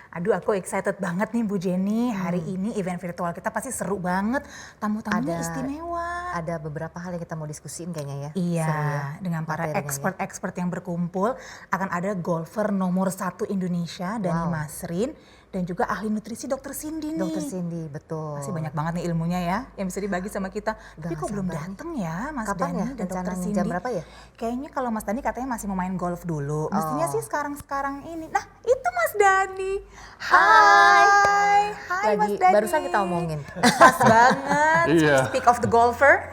Aduh, aku excited banget nih Bu Jenny. Hari ini event virtual kita pasti seru banget. Tamu-tamunya istimewa. Ada beberapa hal yang kita mau diskusiin kayaknya ya. Iya, Seru ya, dengan para materinya. expert-expert yang berkumpul. Akan ada golfer nomor 1 Indonesia, Dani Masrin. Dan juga ahli nutrisi Dr. Cindy nih. Dr. Cindy, betul. Masih banyak banget nih ilmunya ya, yang bisa dibagi sama kita. Tapi kok belum datang ya Mas Kapan Dani ya dan Dr. Cindy? jam berapa ya? Kayaknya kalau Mas Dani katanya masih mau main golf dulu. Mestinya sih sekarang ini. Nah itu Mas Dani. Hai Mas Dani. Barusan kita omongin. Pas banget, Iya. speak of the golfer.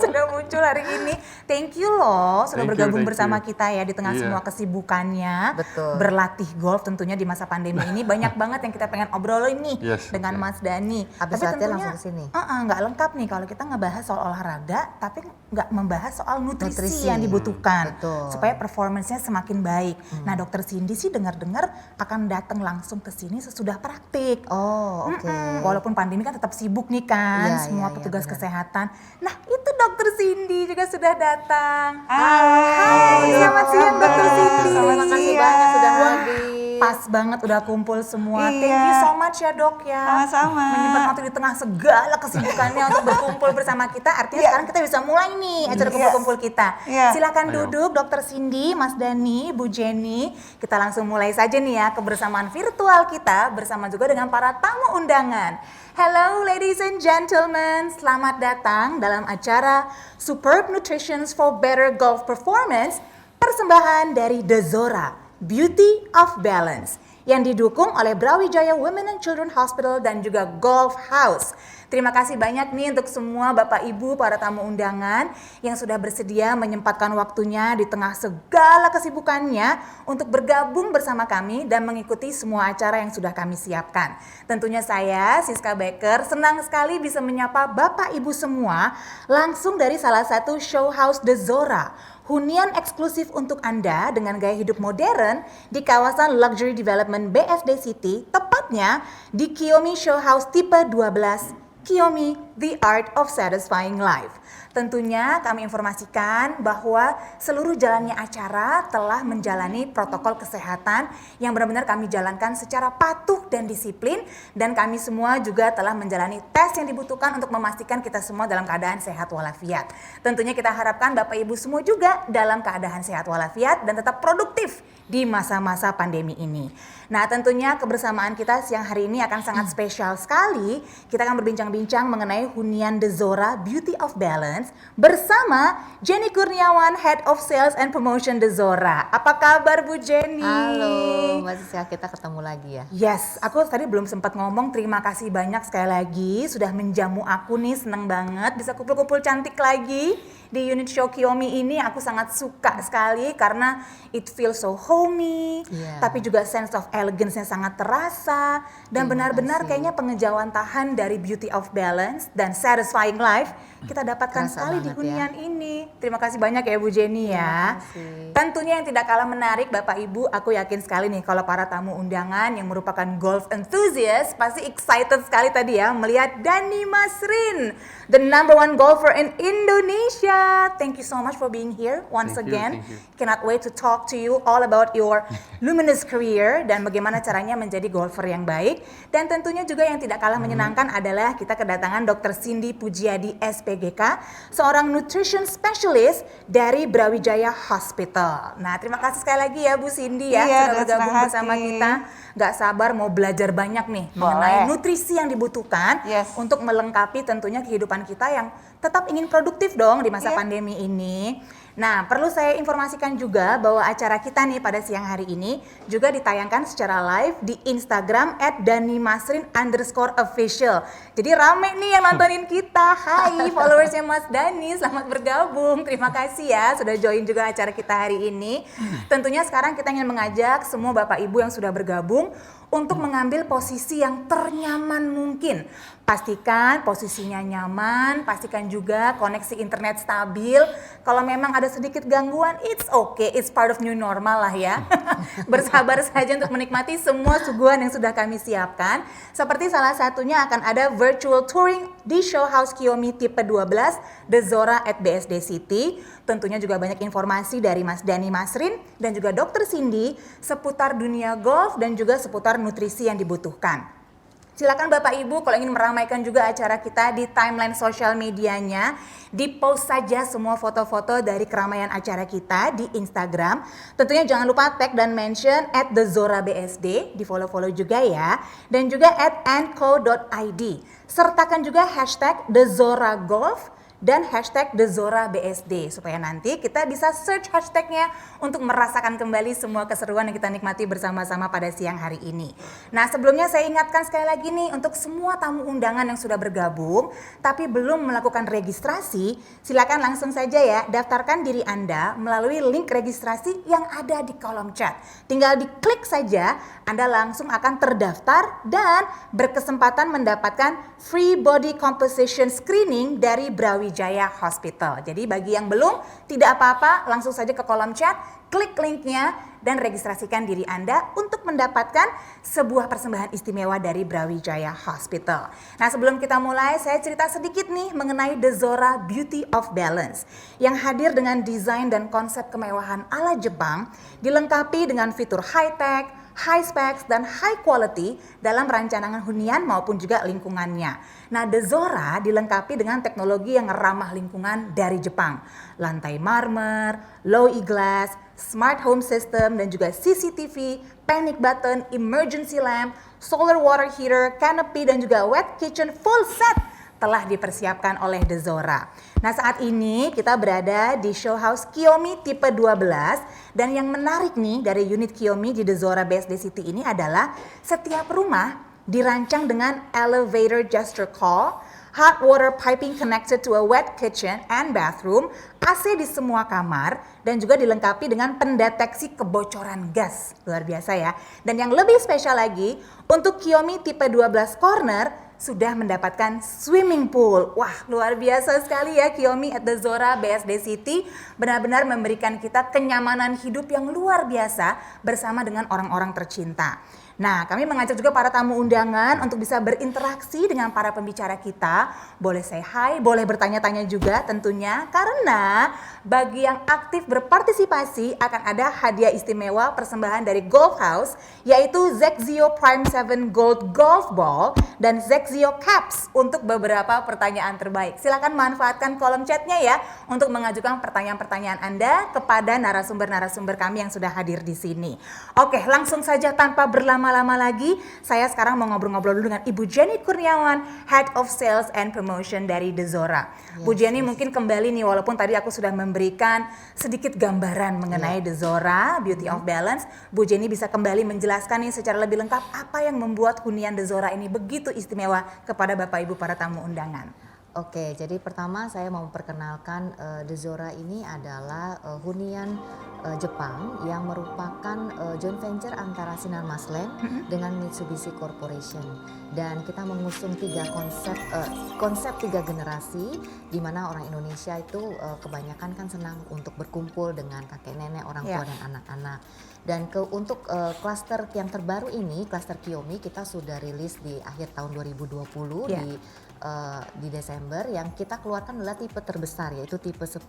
Sudah muncul hari ini. Thank you loh sudah bergabung bersama kita ya di tengah semua kesibukannya. Betul. Berlatih golf tentunya di masa pandemi ini. Banyak banget yang kita pengen obrolin nih dengan Mas Dani. Habis Tapi latihan tentunya langsung kesini. nggak lengkap nih kalau kita ngebahas soal olahraga, tapi nggak membahas soal nutrisi yang Nutrisi. dibutuhkan. Betul. Supaya performance-nya semakin baik. Nah Dokter Cindy sih dengar-dengar akan datang langsung ke sini sesudah praktik. Oh, oke. Walaupun pandemi kan tetap sibuk nih kan, Iya, semua iya, petugas benar. kesehatan. Nah itu Dokter Cindy juga sudah datang. Hai, Selamat siang Dokter Cindy. Terima kasih banyak sudah hadir. Pas banget udah kumpul semua. Iya. Thank you so much ya Dok ya. Sama-sama. Menyempatkan waktu di tengah segala kesibukannya untuk berkumpul bersama kita. Artinya sekarang kita bisa mulai nih acara kumpul-kumpul kita. Iya. Silakan duduk Dokter Cindy, Mas Dani, Bu Jenny. Kita langsung mulai saja nih ya kebersamaan virtual kita bersama juga dengan para tamu undangan. Hello ladies and gentlemen, selamat datang dalam acara Superb Nutrition for Better Golf Performance, persembahan dari The Zora, Beauty of Balance, yang didukung oleh Brawijaya Women and Children Hospital dan juga Golf House. Terima kasih banyak nih untuk semua Bapak Ibu para tamu undangan yang sudah bersedia menyempatkan waktunya di tengah segala kesibukannya untuk bergabung bersama kami dan mengikuti semua acara yang sudah kami siapkan. Tentunya saya, Siska Becker, senang sekali bisa menyapa Bapak Ibu semua langsung dari salah satu show house The Zora. Hunian eksklusif untuk Anda dengan gaya hidup modern di kawasan Luxury Development BSD City, tepatnya di Kiyomi Show House tipe 12, Kiyomi, The Art of Satisfying Life. Tentunya kami informasikan bahwa seluruh jalannya acara telah menjalani protokol kesehatan yang benar-benar kami jalankan secara patuh dan disiplin, dan kami semua juga telah menjalani tes yang dibutuhkan untuk memastikan kita semua dalam keadaan sehat walafiat. Tentunya kita harapkan Bapak Ibu semua juga dalam keadaan sehat walafiat dan tetap produktif di masa-masa pandemi ini. Nah tentunya kebersamaan kita siang hari ini akan sangat spesial sekali. Kita akan berbincang-bincang mengenai hunian The Zora Beauty of Balance bersama Jenny Kurniawan, Head of Sales and Promotion The Zora. Apa kabar Bu Jenny? Halo, Mbak Siska, kita ketemu lagi ya. Yes, aku tadi belum sempat ngomong. Terima kasih banyak sekali lagi sudah menjamu aku nih, seneng banget bisa kumpul-kumpul cantik lagi di unit show Kiyomi ini. Aku sangat suka sekali karena it feels so homey, tapi juga sense of elegance-nya sangat terasa, dan benar-benar kayaknya pengejawantahan dari Beauty of Balance dan Satisfying Life kita dapatkan sekali di hunian ini. Terima kasih banyak ya Bu Jenny ya. Tentunya yang tidak kalah menarik Bapak Ibu, aku yakin sekali nih kalau para tamu undangan yang merupakan golf enthusiast pasti excited sekali tadi ya melihat Dani Masrin, the number one golfer in Indonesia. Thank you so much for being here once again. Cannot wait to talk to you all about your luminous career dan bagaimana caranya menjadi golfer yang baik. Dan tentunya juga yang tidak kalah menyenangkan adalah kita kedatangan Dr. Cindy Pujiadi SPGK, seorang nutrition specialist dari Brawijaya Hospital. Nah, terima kasih sekali lagi ya Bu Cindy ya sudah bergabung bersama kita. Gak sabar mau belajar banyak nih mengenai nutrisi yang dibutuhkan untuk melengkapi tentunya kehidupan kita yang tetap ingin produktif dong di masa pandemi ini. Nah, perlu saya informasikan juga bahwa acara kita nih pada siang hari ini juga ditayangkan secara live di Instagram @danimasrin_official. Jadi rame nih yang nontonin kita. Hai followersnya Mas Dani, selamat bergabung. Terima kasih ya sudah join juga acara kita hari ini. Tentunya sekarang kita ingin mengajak semua Bapak Ibu yang sudah bergabung untuk mengambil posisi yang ternyaman mungkin. Pastikan posisinya nyaman, pastikan juga koneksi internet stabil. Kalau memang ada sedikit gangguan, it's okay, it's part of new normal lah ya. Bersabar saja untuk menikmati semua suguhan yang sudah kami siapkan. Seperti salah satunya akan ada virtual touring di Show House Kiyomi tipe 12 The Zora at BSD City. Tentunya juga banyak informasi dari Mas Dani Masrin dan juga Dr. Cindy seputar dunia golf dan juga seputar nutrisi yang dibutuhkan. Silakan Bapak Ibu kalau ingin meramaikan juga acara kita di timeline sosial medianya, di-post saja semua foto-foto dari keramaian acara kita di Instagram. Tentunya jangan lupa tag dan mention @thezorabsd, di-follow-follow juga ya. Dan juga @anco.id. Sertakan juga hashtag #thezoragolf dan hashtag #thezorabsd supaya nanti kita bisa search hashtagnya untuk merasakan kembali semua keseruan yang kita nikmati bersama-sama pada siang hari ini. Nah, sebelumnya saya ingatkan sekali lagi nih untuk semua tamu undangan yang sudah bergabung tapi belum melakukan registrasi, silakan langsung saja ya daftarkan diri Anda melalui link registrasi yang ada di kolom chat. Tinggal diklik saja, Anda langsung akan terdaftar dan berkesempatan mendapatkan free body composition screening dari Brawijaya Hospital. Jadi bagi yang belum, tidak apa-apa, langsung saja ke kolom chat, klik linknya dan registrasikan diri Anda untuk mendapatkan sebuah persembahan istimewa dari Brawijaya Hospital. Nah, sebelum kita mulai, saya cerita sedikit nih mengenai The Zora Beauty of Balance yang hadir dengan desain dan konsep kemewahan ala Jepang, dilengkapi dengan fitur high-tech, high specs dan high quality dalam rancangan hunian maupun juga lingkungannya. Nah, The Zora dilengkapi dengan teknologi yang ramah lingkungan dari Jepang. Lantai marmer, low E-glass, smart home system dan juga CCTV, panic button, emergency lamp, solar water heater, canopy dan juga wet kitchen full set telah dipersiapkan oleh The Zora. Nah, saat ini kita berada di Show House Kiyomi tipe 12 dan yang menarik nih dari unit Kiyomi di The Zora BSD City ini adalah setiap rumah dirancang dengan elevator gesture call, hot water piping connected to a wet kitchen and bathroom, AC di semua kamar, dan juga dilengkapi dengan pendeteksi kebocoran gas. Luar biasa ya. Dan yang lebih spesial lagi, untuk Kiyomi tipe 12 corner, sudah mendapatkan swimming pool. Wah, luar biasa sekali ya Kiyomi at The Zora BSD City. Benar-benar memberikan kita kenyamanan hidup yang luar biasa bersama dengan orang-orang tercinta. Nah, kami mengajak juga para tamu undangan untuk bisa berinteraksi dengan para pembicara kita. Boleh say hi, boleh bertanya-tanya juga tentunya. Karena bagi yang aktif berpartisipasi akan ada hadiah istimewa persembahan dari Golf House, yaitu Zexio Prime 7 Gold Golf Ball dan Zexio Caps untuk beberapa pertanyaan terbaik. Silakan manfaatkan kolom chatnya ya untuk mengajukan pertanyaan-pertanyaan Anda kepada narasumber-narasumber kami yang sudah hadir di sini. Oke, langsung saja tanpa berlama-lama lagi, saya sekarang mau ngobrol-ngobrol dulu dengan Ibu Jenny Kurniawan, Head of Sales and Promotion dari The Zora. Bu Jenny mungkin kembali nih, walaupun tadi aku sudah memberikan sedikit gambaran mengenai The Zora Beauty of Balance, Bu Jenny bisa kembali menjelaskan nih secara lebih lengkap apa yang membuat hunian The Zora ini begitu istimewa kepada Bapak Ibu para tamu undangan. Oke, jadi pertama saya mau memperkenalkan The Zora ini adalah hunian Jepang yang merupakan joint venture antara Sinar Maslen dengan Mitsubishi Corporation. Dan kita mengusung konsep tiga generasi, di mana orang Indonesia itu kebanyakan kan senang untuk berkumpul dengan kakek nenek, orang tua dan anak-anak. Dan untuk klaster yang terbaru ini, klaster Kiyomi, kita sudah rilis di akhir tahun 2020 di Desember. Yang kita keluarkan adalah tipe terbesar, yaitu tipe 10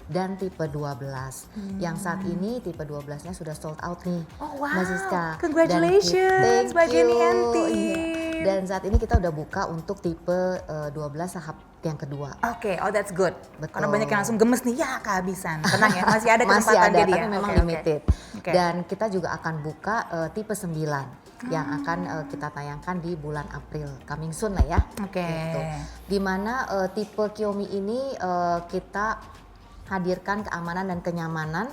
dan tipe 12. Yang saat ini tipe 12-nya sudah sold out nih, Mbak Siska. Congratulations, Mbak Jenny and team. Dan saat ini kita udah buka untuk tipe 12 tahap yang kedua. Oke, oh that's good. Betul. Karena banyak yang langsung gemes nih, ya kehabisan. Tenang ya, masih ada Masih kesempatan ada, jadi ya. tapi memang limited. Dan kita juga akan buka tipe 9 yang akan kita tayangkan di bulan April, coming soon lah ya. Gitu. Dimana tipe Kiyomi ini kita hadirkan keamanan dan kenyamanan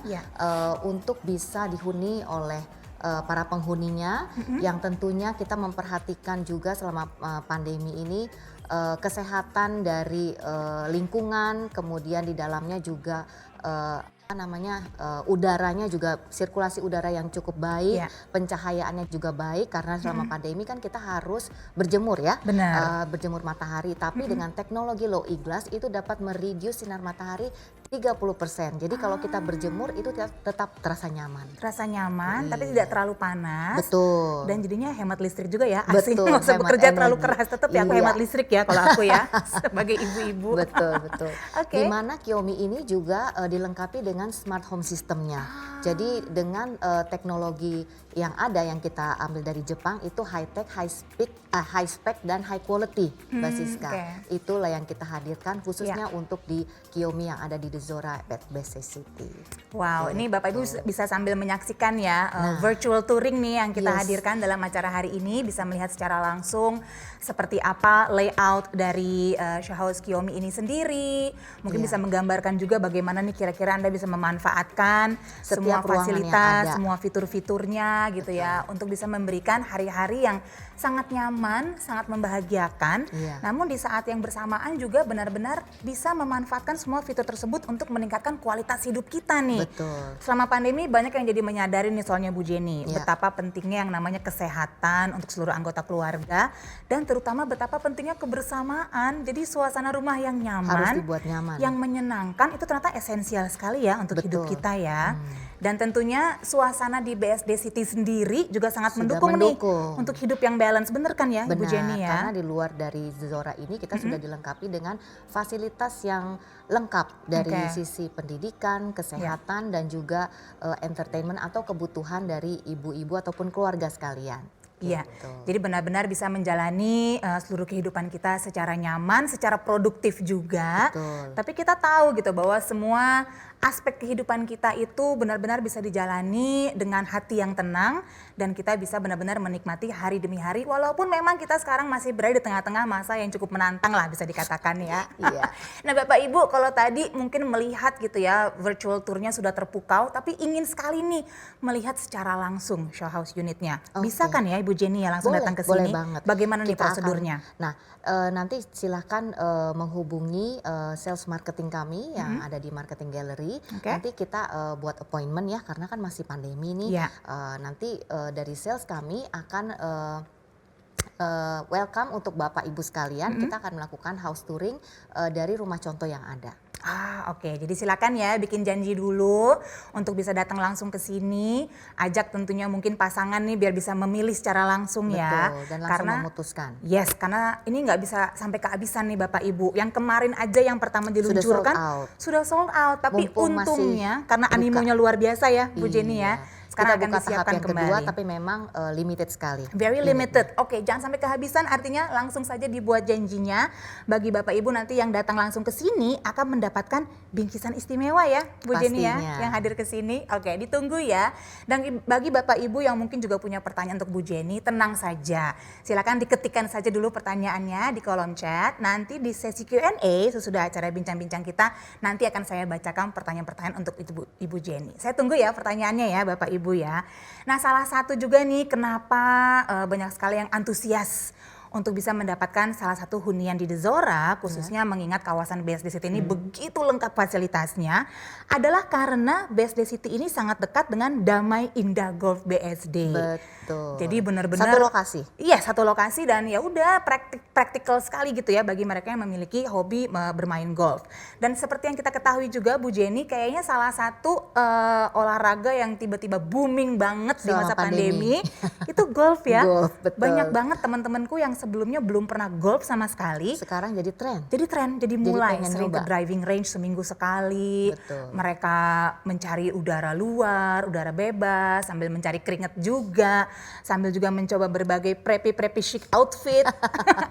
untuk bisa dihuni oleh para penghuninya, yang tentunya kita memperhatikan juga selama pandemi ini kesehatan dari lingkungan, kemudian di dalamnya juga udaranya juga, sirkulasi udara yang cukup baik, pencahayaannya juga baik, karena selama pandemi kan kita harus berjemur ya, berjemur matahari, tapi dengan teknologi low E-glass itu dapat mereduce sinar matahari 30%. Jadi kalau kita berjemur itu tetap terasa nyaman. Terasa nyaman, tapi Iya. tidak terlalu panas. Betul. Dan jadinya hemat listrik juga ya. Asing Betul, nggak usah hemat bekerja terlalu energi. keras, tetap ya aku Iya. hemat listrik ya kalau aku ya sebagai ibu-ibu. Betul. Oke. Di mana Xiaomi ini juga dilengkapi dengan smart home systemnya. Jadi dengan teknologi yang ada yang kita ambil dari Jepang itu high tech, high spec dan high quality, Mbak Siska. oke. Itulah yang kita hadirkan khususnya untuk di Xiaomi yang ada di The Zora Best City. Wow, ini Bapak Ibu bisa sambil menyaksikan ya Nah. virtual touring nih yang kita Yes. hadirkan dalam acara hari ini, bisa melihat secara langsung seperti apa layout dari show house Xiaomi ini sendiri. Mungkin Iya. bisa menggambarkan juga bagaimana nih kira-kira Anda bisa memanfaatkan semua Setiap ruangan yang fasilitas, ada. semua fitur-fiturnya gitu ya, untuk bisa memberikan hari-hari yang sangat nyaman, sangat membahagiakan. Iya. Namun di saat yang bersamaan juga benar-benar bisa memanfaatkan semua fitur tersebut untuk meningkatkan kualitas hidup kita nih. Betul. Selama pandemi banyak yang jadi menyadari nih soalnya Bu Jenny, Iya. betapa pentingnya yang namanya kesehatan untuk seluruh anggota keluarga dan terutama betapa pentingnya kebersamaan. Jadi suasana rumah yang Harus nyaman, dibuat nyaman. yang menyenangkan itu ternyata esensial sekali ya untuk hidup Betul. kita ya. Dan tentunya suasana di BSD City sendiri juga sangat Sudah mendukung nih mendukung. untuk hidup yang balance, bener kan ya Ibu Benar, Jenny ya? karena di luar dari Zora ini kita sudah dilengkapi dengan fasilitas yang lengkap dari Oke. sisi pendidikan, kesehatan dan juga entertainment atau kebutuhan dari ibu-ibu ataupun keluarga sekalian. Iya, Gitu. jadi benar-benar bisa menjalani seluruh kehidupan kita secara nyaman, secara produktif juga. Betul. Tapi kita tahu gitu bahwa semua aspek kehidupan kita itu benar-benar bisa dijalani dengan hati yang tenang dan kita bisa benar-benar menikmati hari demi hari walaupun memang kita sekarang masih berada di tengah-tengah masa yang cukup menantang lah bisa dikatakan ya. Iya. Nah Bapak Ibu kalau tadi mungkin melihat gitu ya virtual tournya sudah terpukau tapi ingin sekali nih melihat secara langsung show house unitnya. Bisa Oke. kan ya Ibu Jenny ya langsung Boleh, datang ke boleh sini? banget. Bagaimana nih Kita akan- prosedurnya? Nah, nanti silahkan menghubungi sales marketing kami yang ada di marketing gallery. Oke. Nanti kita buat appointment ya, karena kan masih pandemi nih. Iya. Nanti dari sales kami akan welcome untuk Bapak Ibu sekalian. Kita akan melakukan house touring dari rumah contoh yang ada. Oke. Jadi silakan ya bikin janji dulu untuk bisa datang langsung ke sini. Ajak tentunya mungkin pasangan nih biar bisa memilih secara langsung ya. Betul, dan langsung memutuskan. Yes, karena ini nggak bisa sampai kehabisan nih Bapak Ibu. Yang kemarin aja yang pertama diluncurkan sudah sold out. Tapi Mumpung masih untungnya karena buka. animonya luar biasa ya Bu Jenny ya. Iya. Sekarang Kita akan buka tahap disiapkan yang kembali. kedua, tapi memang limited sekali. Very limited. Oke, jangan sampai kehabisan, artinya langsung saja dibuat janjinya. Bagi Bapak Ibu nanti yang datang langsung ke sini akan mendapatkan bingkisan istimewa ya, Bu Jenny ya, Pastinya. yang hadir ke sini. Oke, ditunggu ya. Dan bagi Bapak Ibu yang mungkin juga punya pertanyaan untuk Bu Jenny, tenang saja. Silakan diketikkan saja dulu pertanyaannya di kolom chat. Nanti di sesi Q&A sesudah acara bincang-bincang kita, nanti akan saya bacakan pertanyaan-pertanyaan untuk Ibu Jenny. Saya tunggu ya pertanyaannya ya Bapak Ibu ya. Nah salah satu juga nih kenapa banyak sekali yang antusias untuk bisa mendapatkan salah satu hunian di The Zora, khususnya mengingat kawasan BSD City ini begitu lengkap fasilitasnya, adalah karena BSD City ini sangat dekat dengan Damai Indah Golf BSD. Betul. Jadi benar-benar satu lokasi. Iya, satu lokasi dan ya udah praktikal sekali gitu ya bagi mereka yang memiliki hobi bermain golf. Dan seperti yang kita ketahui juga Bu Jenny, kayaknya salah satu olahraga yang tiba-tiba booming banget di Selama masa pandemi. itu golf ya. Golf, betul. Banyak banget teman-temanku yang sebelumnya belum pernah golf sama sekali. Sekarang jadi tren. Jadi jadi mulai pengen sering ke nyoba. driving range seminggu sekali. Betul. Mereka mencari udara luar, udara bebas, sambil mencari keringat juga, sambil juga mencoba berbagai preppy chic outfit.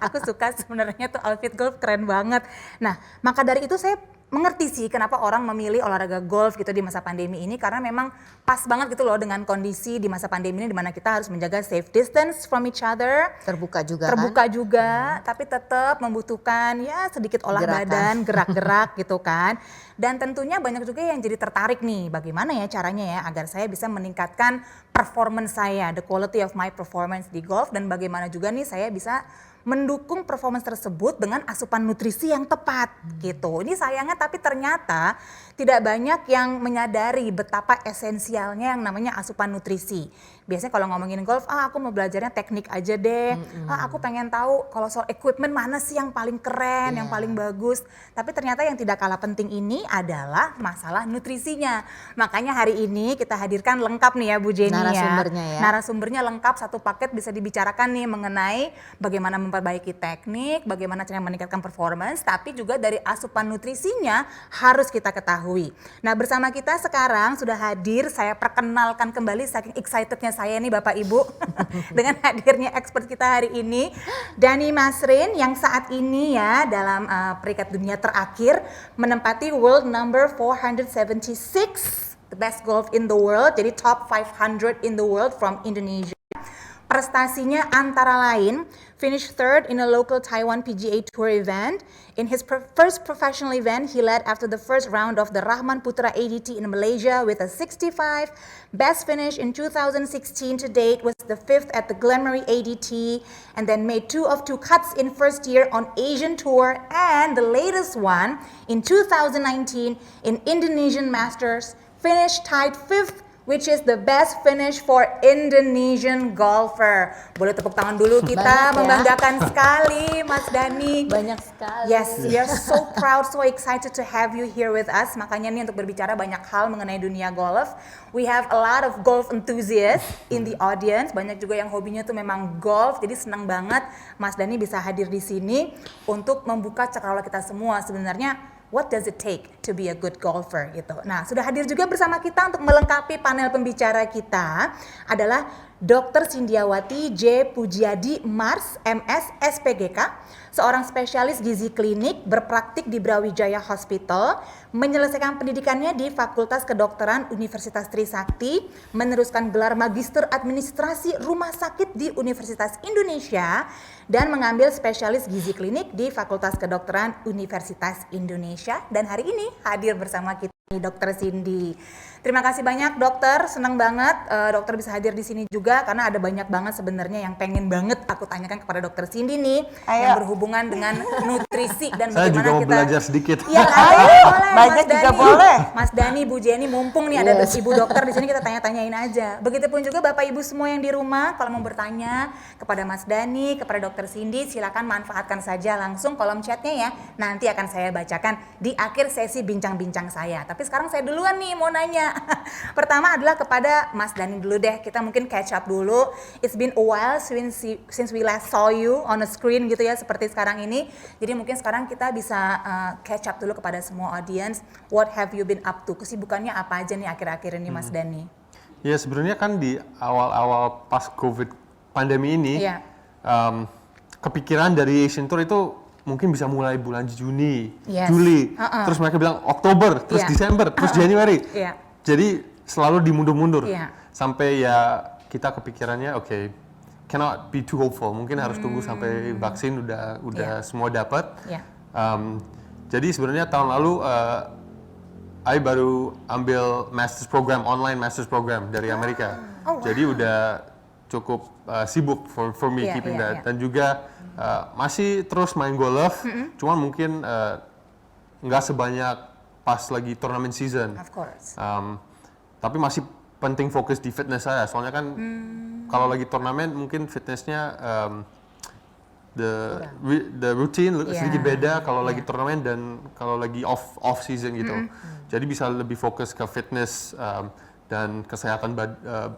Aku suka sebenarnya tuh outfit golf keren banget. Nah, maka dari itu saya mengerti sih kenapa orang memilih olahraga golf gitu di masa pandemi ini, karena memang pas banget gitu loh dengan kondisi di masa pandemi ini di mana kita harus menjaga safe distance from each other. Terbuka juga Terbuka kan? juga, tapi tetap membutuhkan ya sedikit olah Gerakan. badan, gerak-gerak gitu kan. Dan tentunya banyak juga yang jadi tertarik nih, bagaimana ya caranya ya agar saya bisa meningkatkan performance saya, the quality of my performance di golf, dan bagaimana juga nih saya bisa mendukung performance tersebut dengan asupan nutrisi yang tepat gitu. Ini sayangnya tapi ternyata tidak banyak yang menyadari betapa esensialnya yang namanya asupan nutrisi. Biasanya kalau ngomongin golf, aku mau belajarnya teknik aja deh. Aku pengen tahu kalau soal equipment mana sih yang paling keren, yang paling bagus. Tapi ternyata yang tidak kalah penting ini adalah masalah nutrisinya. Makanya hari ini kita hadirkan lengkap nih ya Bu Jenny Narasumbernya ya. Narasumbernya lengkap, satu paket bisa dibicarakan nih mengenai bagaimana memperbaiki teknik, bagaimana cara meningkatkan performance, tapi juga dari asupan nutrisinya harus kita ketahui. Nah, bersama kita sekarang sudah hadir, saya perkenalkan kembali saking excitednya saya nih Bapak Ibu dengan hadirnya expert kita hari ini, Dhani Masrin yang saat ini ya dalam peringkat dunia terakhir menempati world number 476, the best golf in the world, jadi top 500 in the world from Indonesia. Prestasinya antara lain finished third in a local Taiwan PGA Tour event. In his first professional event, he led after the first round of the Rahman Putra ADT in Malaysia with a 65. Best finish in 2016 to date was the 5th at the Glenmarie ADT, and then made 2 of 2 cuts in first year on Asian Tour, and the latest one in 2019 in Indonesian Masters, finished tied 5th, which is the best finish for Indonesian golfer. Boleh tepuk tangan dulu, kita Banyak ya. membanggakan sekali Mas Dhani. Banyak sekali. Yes, we are so proud, so excited to have you here with us. Makanya nih untuk berbicara banyak hal mengenai dunia golf. We have a lot of golf enthusiasts in the audience. Banyak juga yang hobinya tuh memang golf. Jadi senang banget Mas Dhani bisa hadir di sini untuk membuka cakrawala kita semua. Sebenarnya what does it take to be a good golfer gitu. Nah, sudah hadir juga bersama kita untuk melengkapi panel pembicara kita adalah Dr. Sindiawati J. Pujiadi Mars, MS, SPGK, seorang spesialis gizi klinik berpraktik di Brawijaya Hospital, menyelesaikan pendidikannya di Fakultas Kedokteran Universitas Trisakti, meneruskan gelar Magister Administrasi Rumah Sakit di Universitas Indonesia, dan mengambil spesialis gizi klinik di Fakultas Kedokteran Universitas Indonesia. Dan hari ini hadir bersama kita Dr. Cindy. Terima kasih banyak dokter, senang banget dokter bisa hadir di sini juga karena ada banyak banget sebenarnya yang pengen banget aku tanyakan kepada dokter Cindy nih. Yang berhubungan dengan nutrisi dan saya bagaimana juga mau kita belajar sedikit. Iya, boleh. Banyak Mas juga Dhani. boleh. Mas Dhani, Bu Jenny, mumpung nih ada Yes. Ibu dokter di sini, kita tanya-tanyain aja. Begitupun juga Bapak Ibu semua yang di rumah, kalau mau bertanya kepada Mas Dhani, kepada dokter Cindy, silakan manfaatkan saja langsung kolom chatnya ya. Nanti akan saya bacakan di akhir sesi bincang-bincang saya. Tapi sekarang saya duluan nih mau nanya. Pertama adalah kepada Mas Dhani dulu deh. Kita mungkin catch up dulu. It's been a while since we last saw you on a screen gitu ya, seperti sekarang ini. Jadi mungkin sekarang kita bisa catch up dulu kepada semua audience. What have you been up to? Kesibukannya apa aja nih akhir-akhir ini Mas Dhani? Ya sebenarnya kan di awal-awal pas COVID pandemi ini, Iya. kepikiran dari Asian Tour itu mungkin bisa mulai bulan Juni, Yes. Juli, terus mereka bilang Oktober, terus Iya. Desember, terus Januari. Iya. Jadi selalu dimundur-mundur Iya. sampai ya kita kepikirannya oke, cannot be too hopeful. Mungkin harus tunggu sampai vaksin udah Iya. semua dapat. Iya. Jadi sebenarnya tahun lalu I baru ambil online masters program dari Amerika. Oh, wow. Jadi udah cukup sibuk for me Iya, keeping iya, that. iya. Dan juga masih terus main golf, cuman mungkin nggak sebanyak pas lagi turnamen season. Of course. Tapi masih penting fokus di fitness saya. Soalnya kan kalau lagi turnamen mungkin fitnessnya the routine sedikit Yeah. beda kalau lagi turnamen dan kalau lagi off season gitu. Jadi bisa lebih fokus ke fitness dan kesehatan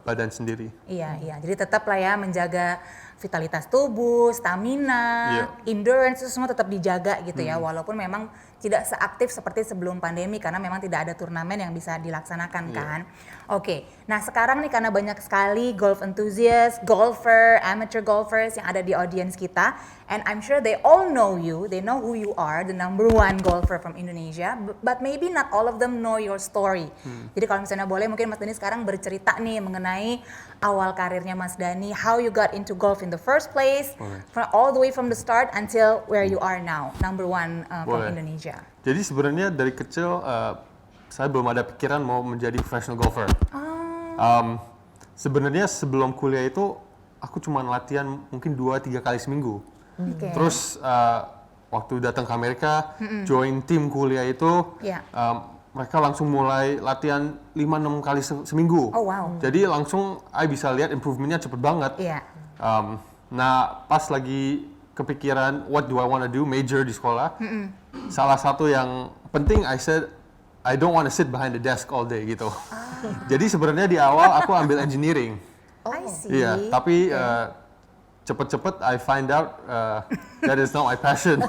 badan sendiri. Iya, iya. Jadi tetap lah ya menjaga vitalitas tubuh, stamina, Iya. endurance itu semua tetap dijaga gitu ya. Walaupun memang tidak seaktif seperti sebelum pandemi karena memang tidak ada turnamen yang bisa dilaksanakan kan. Oke. Nah, sekarang nih karena banyak sekali golf enthusiast, golfer, amateur golfers yang ada di audience kita, and I'm sure they all know you, they know who you are, the number one golfer from Indonesia, but maybe not all of them know your story. Jadi kalau misalnya boleh mungkin Mas Dhani sekarang bercerita nih mengenai awal karirnya Mas Dhani, how you got into golf in the first place, all the way from the start until where you are now, number one from Boleh. Indonesia. Jadi sebenarnya dari kecil saya belum ada pikiran mau menjadi professional golfer. Sebenarnya sebelum kuliah itu aku cuma latihan mungkin 2-3 kali seminggu. Oke. Terus waktu datang ke Amerika, join tim kuliah itu, Iya. mereka langsung mulai latihan 5-6 kali seminggu. Oh, wow. Jadi langsung I bisa lihat improvementnya cepet banget. Iya. Nah pas lagi kepikiran what do I want to do major di sekolah, salah satu yang penting I said I don't want to sit behind the desk all day gitu. Jadi sebenarnya di awal aku ambil engineering. I see. Iya, tapi cepet-cepet I find out that is not my passion.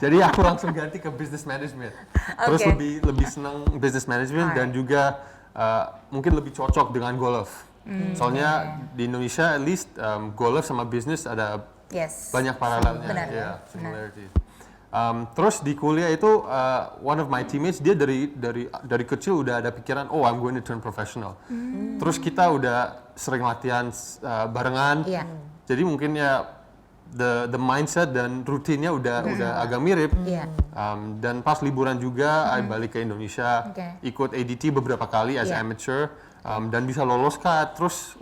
Jadi aku langsung ganti ke business management. Terus Oke. lebih senang business management dan juga mungkin lebih cocok dengan golf. Soalnya di Indonesia at least golf sama bisnis ada Yes. banyak paralelnya, Benar. ya, similarity. Terus di kuliah itu one of my teammates dia dari kecil udah ada pikiran oh I'm going to turn professional. Terus kita udah sering latihan barengan. Iya. Jadi mungkin ya the mindset dan rutinnya udah agak mirip. Iya. Dan pas liburan juga I balik ke Indonesia, Oke. ikut ADT beberapa kali as Iya. amateur dan bisa lolos CAT. Terus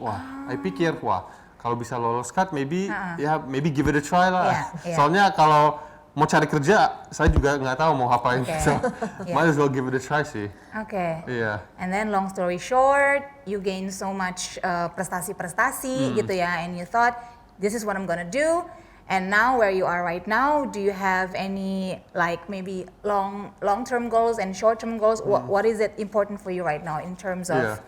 I pikir kalau bisa lolos CAT maybe maybe give it a try lah. Iya, iya. Soalnya kalau mau cari kerja, saya juga nggak tahu mau ngapain. Oke. So, Iya. might as well give it a try sih. Oke. Iya. And then long story short, you gain so much prestasi-prestasi gitu ya, and you thought this is what I'm gonna do. And now where you are right now, do you have any like maybe long-term goals and short-term goals? What is it important for you right now in terms of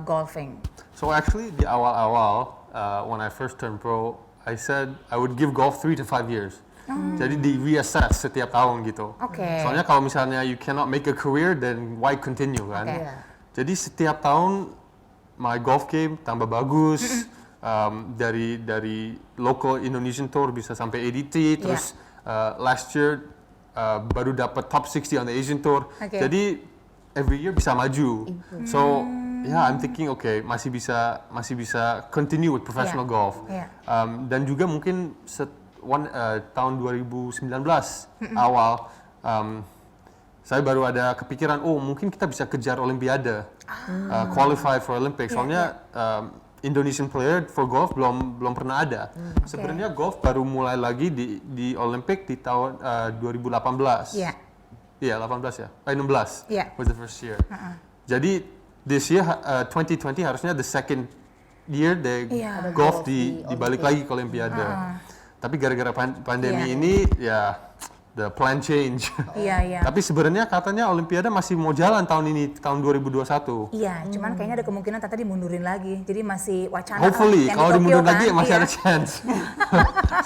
golfing? So actually di awal-awal when I first turned pro, I said I would give golf 3 to 5 years. Jadi di reassess setiap tahun gitu. Oke. Soalnya kalau misalnya you cannot make a career, then why continue kan? Oke. Jadi setiap tahun my golf game tambah bagus. Dari local Indonesian tour bisa sampai ADT. Terus last year baru dapat top 60 on the Asian tour. Oke. Jadi every year bisa maju. So yeah, I'm thinking masih bisa continue with professional golf. Yeah. Dan juga mungkin tahun 2019 awal saya baru ada kepikiran mungkin kita bisa kejar Olimpiade, qualify for Olympics. Soalnya Indonesian player for golf belum pernah ada. Sebenarnya golf baru mulai lagi di Olympic di tahun 2018. Iya. Iya, 18 ya. 16 Yeah. was the first year. Jadi this year 2020 harusnya the second year Iya. golf di dibalik lagi ke Olimpiade. Tapi gara-gara pandemi Iya. ini ya the plan change. Iya. Tapi sebenarnya katanya Olimpiade masih mau jalan tahun ini, tahun 2021. Iya, cuman kayaknya ada kemungkinan tata dimundurin lagi. Jadi masih wacana. Hopefully, yang di kalau Tokyo dimundur kan, lagi masih iya. ada chance.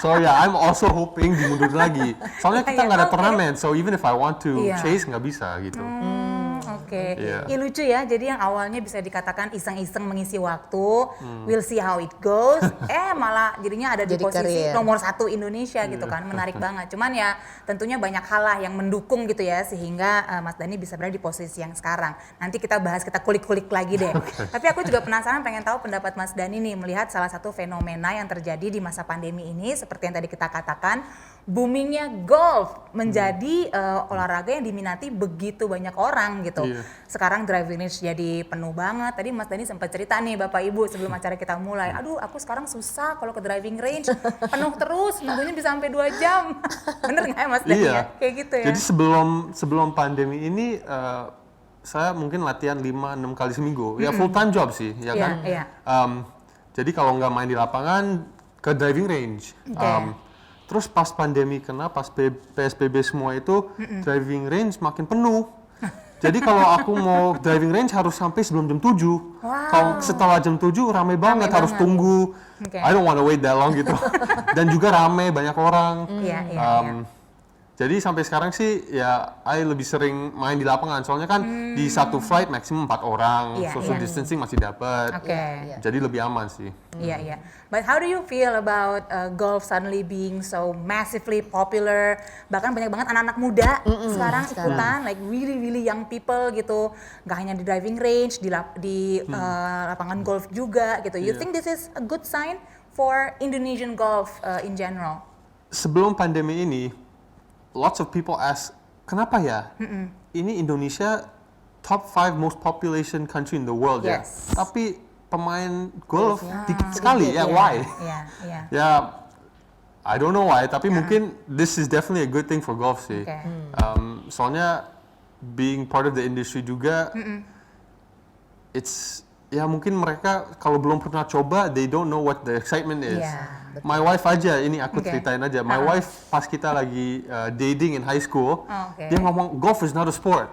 So yeah, I'm also hoping dimundur lagi. Soalnya kita nggak ada Oke. turnamen, so even if I want to Iya. chase nggak bisa gitu. Oke, Iya. ya lucu ya. Jadi yang awalnya bisa dikatakan iseng-iseng mengisi waktu, we'll see how it goes. Malah jadinya ada di Jadi posisi karir. nomor 1 Indonesia gitu kan, menarik banget. Cuman ya tentunya banyak hal lah yang mendukung gitu ya, sehingga Mas Dhani bisa berada di posisi yang sekarang. Nanti kita bahas, kita kulik-kulik lagi deh. Tapi aku juga penasaran, pengen tahu pendapat Mas Dhani nih melihat salah satu fenomena yang terjadi di masa pandemi ini, seperti yang tadi kita katakan, boomingnya golf menjadi olahraga yang diminati begitu banyak orang gitu. Iya. Sekarang driving range jadi penuh banget. Tadi Mas Dhani sempat cerita nih Bapak Ibu sebelum acara kita mulai. Aduh, aku sekarang susah kalau ke driving range, penuh terus, nunggunya bisa sampai 2 jam. Bener nggak ya Mas Dhani Iya. ya? Kayak gitu ya. Jadi sebelum pandemi ini saya mungkin latihan 5-6 kali seminggu. Ya full time job sih, ya Iya, kan? iya. Jadi kalau nggak main di lapangan ke driving range. Oke. Terus pas pandemi kena, pas PSBB semua itu driving range makin penuh. Jadi kalau aku mau driving range harus sampai sebelum jam 7. Wow. Kalau setelah jam 7 rame banget, harus banget. tunggu. Oke. I don't wanna wait that long gitu. Dan juga rame, banyak orang. Iya, iya, iya. Jadi sampai sekarang sih ya I lebih sering main di lapangan. Soalnya kan di satu flight maksimum 4 orang, Iya, social iya. distancing masih dapat. Oke. Iya. Jadi lebih aman sih. Iya, iya. But how do you feel about golf suddenly being so massively popular? Bahkan banyak banget anak-anak muda sekarang ikutan, like really young people gitu. Gak hanya di driving range, di lapangan golf juga gitu. You Iya. think this is a good sign for Indonesian golf in general? Sebelum pandemi ini, lots of people ask, kenapa ya? Ini Indonesia top 5 most population country in the world Yes. ya. Tapi pemain golf dikit Ah, sekali ya, iya, why? Iya, iya. Ya, I don't know why, tapi mungkin this is definitely a good thing for golf sih. Oke. Soalnya being part of the industry juga, it's ya mungkin mereka kalau belum pernah coba, they don't know what the excitement is. Yeah, My wife aja, ini aku Okay. ceritain aja. My wife pas kita lagi dating in high school, Okay. dia ngomong golf is not a sport.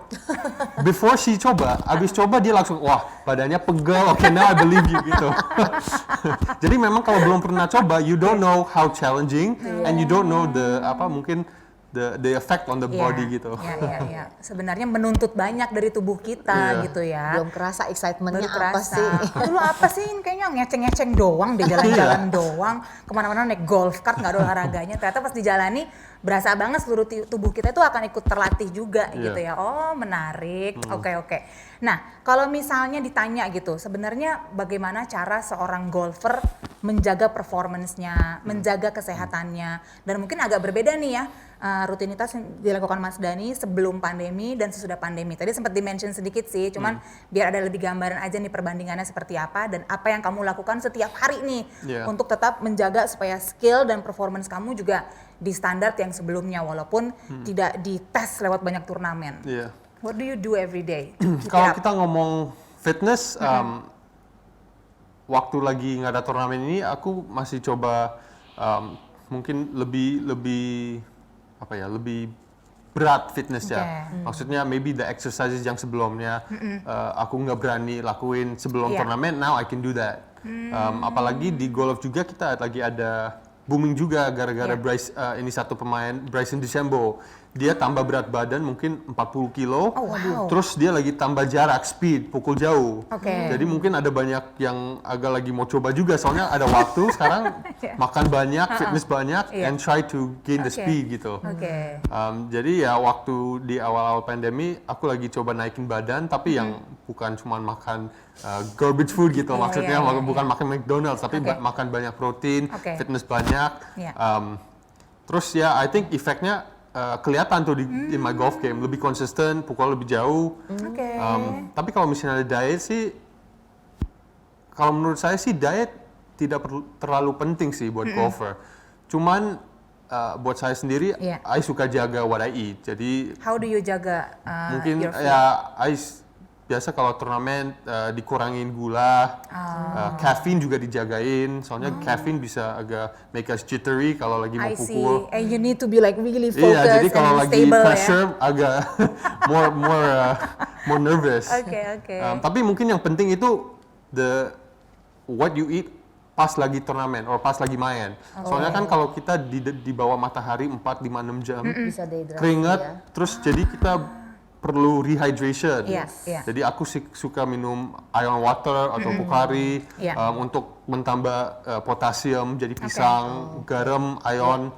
Before she coba, abis coba dia langsung wah badannya pegel. Okay, now I believe you gitu. Jadi memang kalau belum pernah coba, you don't know how challenging and you don't know the mungkin the effect on the body gitu. Iya. Sebenarnya menuntut banyak dari tubuh kita Iya. gitu ya. Belum kerasa excitementnya Baru apa kerasa. sih? Dulu apa sih kayaknya ngeceng-ngeceng doang di jalan-jalan doang, kemana-mana naik golf cart nggak ada olahraganya. Ternyata pas dijalani berasa banget seluruh tubuh kita itu akan ikut terlatih juga gitu ya. Oh menarik, oke. Nah kalau misalnya ditanya gitu, sebenarnya bagaimana cara seorang golfer menjaga performance-nya, menjaga kesehatannya, dan mungkin agak berbeda nih ya rutinitas yang dilakukan Mas Dhani sebelum pandemi dan sesudah pandemi. Tadi sempat di-mention sedikit sih, cuman biar ada lebih gambaran aja nih perbandingannya seperti apa dan apa yang kamu lakukan setiap hari nih untuk tetap menjaga supaya skill dan performance kamu juga di standar yang sebelumnya walaupun tidak dites lewat banyak turnamen. Iya. What do you do every day? Kalau kita ngomong fitness, waktu lagi nggak ada turnamen ini, aku masih coba mungkin lebih berat fitness ya. Maksudnya maybe the exercises yang sebelumnya aku nggak berani lakuin sebelum turnamen, now I can do that. Apalagi di golf juga kita lagi ada booming juga gara-gara ini satu pemain Bryson DeChambeau. Dia tambah berat badan mungkin 40 kilo, terus dia lagi tambah jarak, speed, pukul jauh. Jadi mungkin ada banyak yang agak lagi mau coba juga, soalnya ada waktu sekarang makan banyak, fitness banyak, and try to gain the speed gitu. Jadi ya waktu di awal-awal pandemi, aku lagi coba naikin badan, tapi yang bukan cuma makan garbage food gitu, maksudnya bukan makan McDonald's, tapi makan banyak protein, fitness banyak. Terus ya, I think efeknya kelihatan tuh di my golf game, lebih konsisten, pukul lebih jauh. Tapi kalau misalnya diet sih, kalau menurut saya sih diet tidak terlalu penting sih buat golfer. Cuman buat saya sendiri, I suka jaga what I eat. Jadi how do you jaga mungkin your food? ya biasa kalau turnamen dikurangin gula, caffeine juga dijagain, soalnya caffeine bisa agak make us jittery kalau lagi mau I see. pukul. And you need to be like really focused Iya, jadi kalau and lagi stable pressure agak more nervous. Oke. Tapi mungkin yang penting itu what you eat pas lagi turnamen atau pas lagi main. Soalnya kan kalau kita di bawah matahari 4, 5, 6 jam, Bisa dehidrasi keringat, ya. terus jadi kita perlu rehydration. Iya. Jadi aku suka minum iron water atau Pocari untuk mentambah potasium, jadi pisang, garam, iron,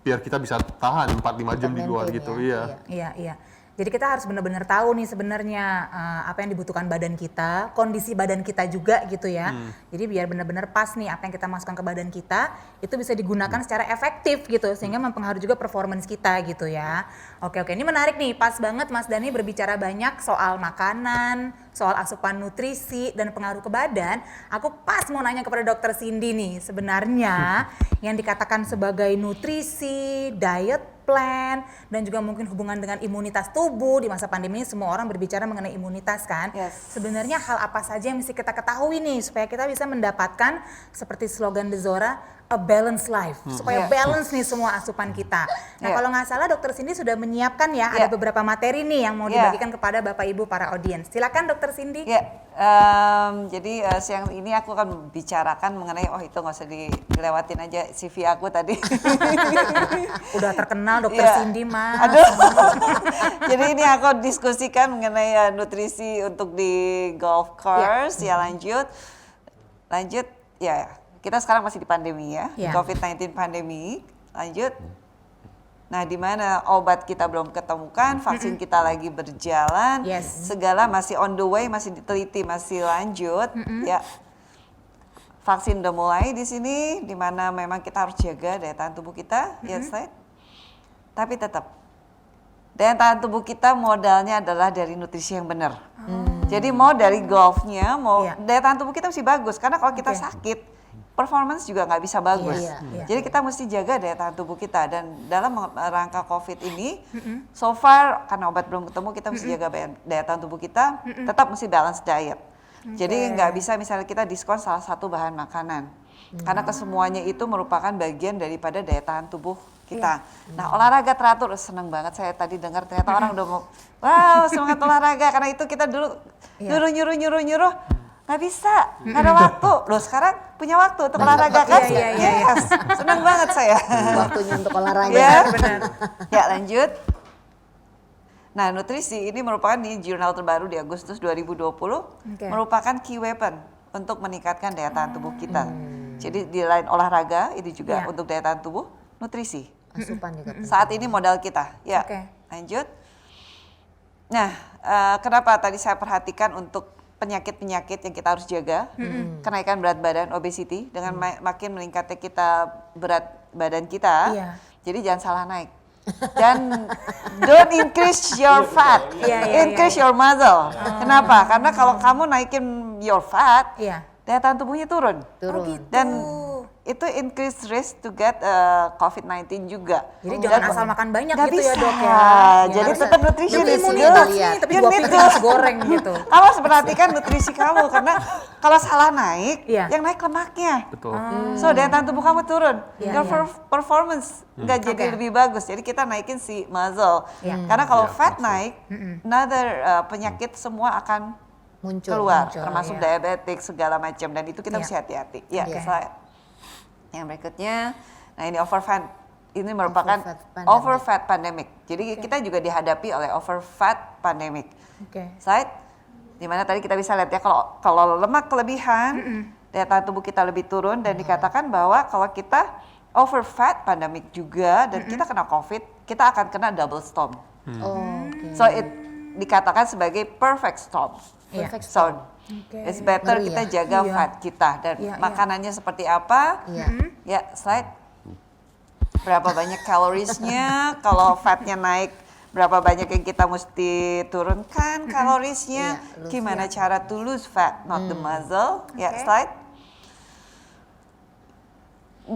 biar kita bisa tahan 4-5 jam di luar gitu. Iya. Jadi kita harus benar-benar tahu nih sebenarnya apa yang dibutuhkan badan kita, kondisi badan kita juga gitu ya. Jadi biar benar-benar pas nih apa yang kita masukkan ke badan kita itu bisa digunakan secara efektif gitu sehingga mempengaruhi juga performance kita gitu ya. Oke, ini menarik nih, pas banget Mas Dhani berbicara banyak soal makanan, soal asupan nutrisi dan pengaruh ke badan. Aku pas mau nanya kepada Dr. Cindy nih, sebenarnya yang dikatakan sebagai nutrisi, diet plan, dan juga mungkin hubungan dengan imunitas tubuh di masa pandemi ini semua orang berbicara mengenai imunitas kan. Sebenarnya hal apa saja yang mesti kita ketahui nih supaya kita bisa mendapatkan seperti slogan The Zora, a balanced life, supaya balance nih semua asupan kita. Nah kalau nggak salah Dr. Cindy sudah menyiapkan ya ada beberapa materi nih yang mau dibagikan kepada Bapak Ibu para audiens. Silakan Dr. Cindy. Jadi siang ini aku akan bicarakan mengenai itu nggak usah dilewatin aja CV aku tadi. Udah terkenal Dr. Cindy Mas. Aduh. Jadi ini aku diskusikan mengenai nutrisi untuk di golf course. Lanjut ya. Kita sekarang masih di pandemi ya, COVID-19 pandemi. Lanjut. Nah, di mana obat kita belum ketemukan, vaksin kita lagi berjalan, segala masih on the way, masih diteliti, masih lanjut, ya. Vaksin udah mulai di sini, di mana memang kita harus jaga daya tahan tubuh kita, slide. Tapi tetap daya tahan tubuh kita modalnya adalah dari nutrisi yang benar. Jadi mau dari golfnya, mau daya tahan tubuh kita mesti bagus, karena kalau kita sakit, performance juga nggak bisa bagus. Iya. Jadi kita mesti jaga daya tahan tubuh kita, dan dalam rangka COVID ini, so far karena obat belum ketemu, kita mesti jaga daya tahan tubuh kita, tetap mesti balance diet. Jadi nggak bisa misalnya kita diskon salah satu bahan makanan, karena kesemuanya itu merupakan bagian daripada daya tahan tubuh kita. Nah, olahraga teratur, seneng banget saya tadi dengar ternyata orang udah mau, wow semangat olahraga, karena itu kita dulu nyuruh nggak bisa, nggak ada waktu. Loh sekarang punya waktu untuk olahraga kan? Yes, senang banget saya. Waktunya untuk olahraga. Ya, benar. Ya, lanjut. Nah, nutrisi ini merupakan di jurnal terbaru di Agustus 2020, merupakan key weapon untuk meningkatkan daya tahan tubuh kita. Jadi di lain olahraga, ini juga untuk daya tahan tubuh, nutrisi. Asupan juga. Saat ini modal kita. Ya, lanjut. Nah, kenapa tadi saya perhatikan untuk penyakit-penyakit yang kita harus jaga, kenaikan berat badan, obesity, dengan makin meningkatnya kita berat badan kita, jadi jangan salah naik. Dan don't increase your fat, increase your muscle. Kenapa? Karena kalau kamu naikin your fat, daya tahan tubuhnya turun. Dan itu increase risk to get COVID-19 juga. Jadi jangan asal makan banyak Gak gitu bisa. ya dok ya. Jadi tetap nutrisi Demi is imunitas good. nih, tapi You gua need pikir to- nasi goreng gitu. Kamu harus perhatikan nutrisi kamu, karena kalau salah naik, yang naik lemaknya. Betul. So daya tahan tubuh kamu turun, your Iya. performance nggak jadi lebih bagus. Jadi kita naikin si muscle. Karena kalau fat naik, another penyakit semua akan keluar, termasuk diabetes segala macam. Dan itu kita mesti hati-hati. Ya, slide. Yang berikutnya, nah ini overfat. Ini merupakan overfat pandemic. Jadi kita juga dihadapi oleh overfat pandemic. Slide. Dimana tadi kita bisa lihat ya, kalau lemak kelebihan, daya tahan tubuh kita lebih turun, dan dikatakan bahwa kalau kita overfat pandemic juga dan kita kena COVID, kita akan kena double storm. So it dikatakan sebagai perfect storm. So it's better kita jaga fat kita, dan makanannya seperti apa. Ya, slide. Berapa banyak kalorisnya, kalau fatnya naik berapa banyak yang kita mesti turunkan kalorisnya, gimana cara to lose fat, not the muscle. Ya, slide.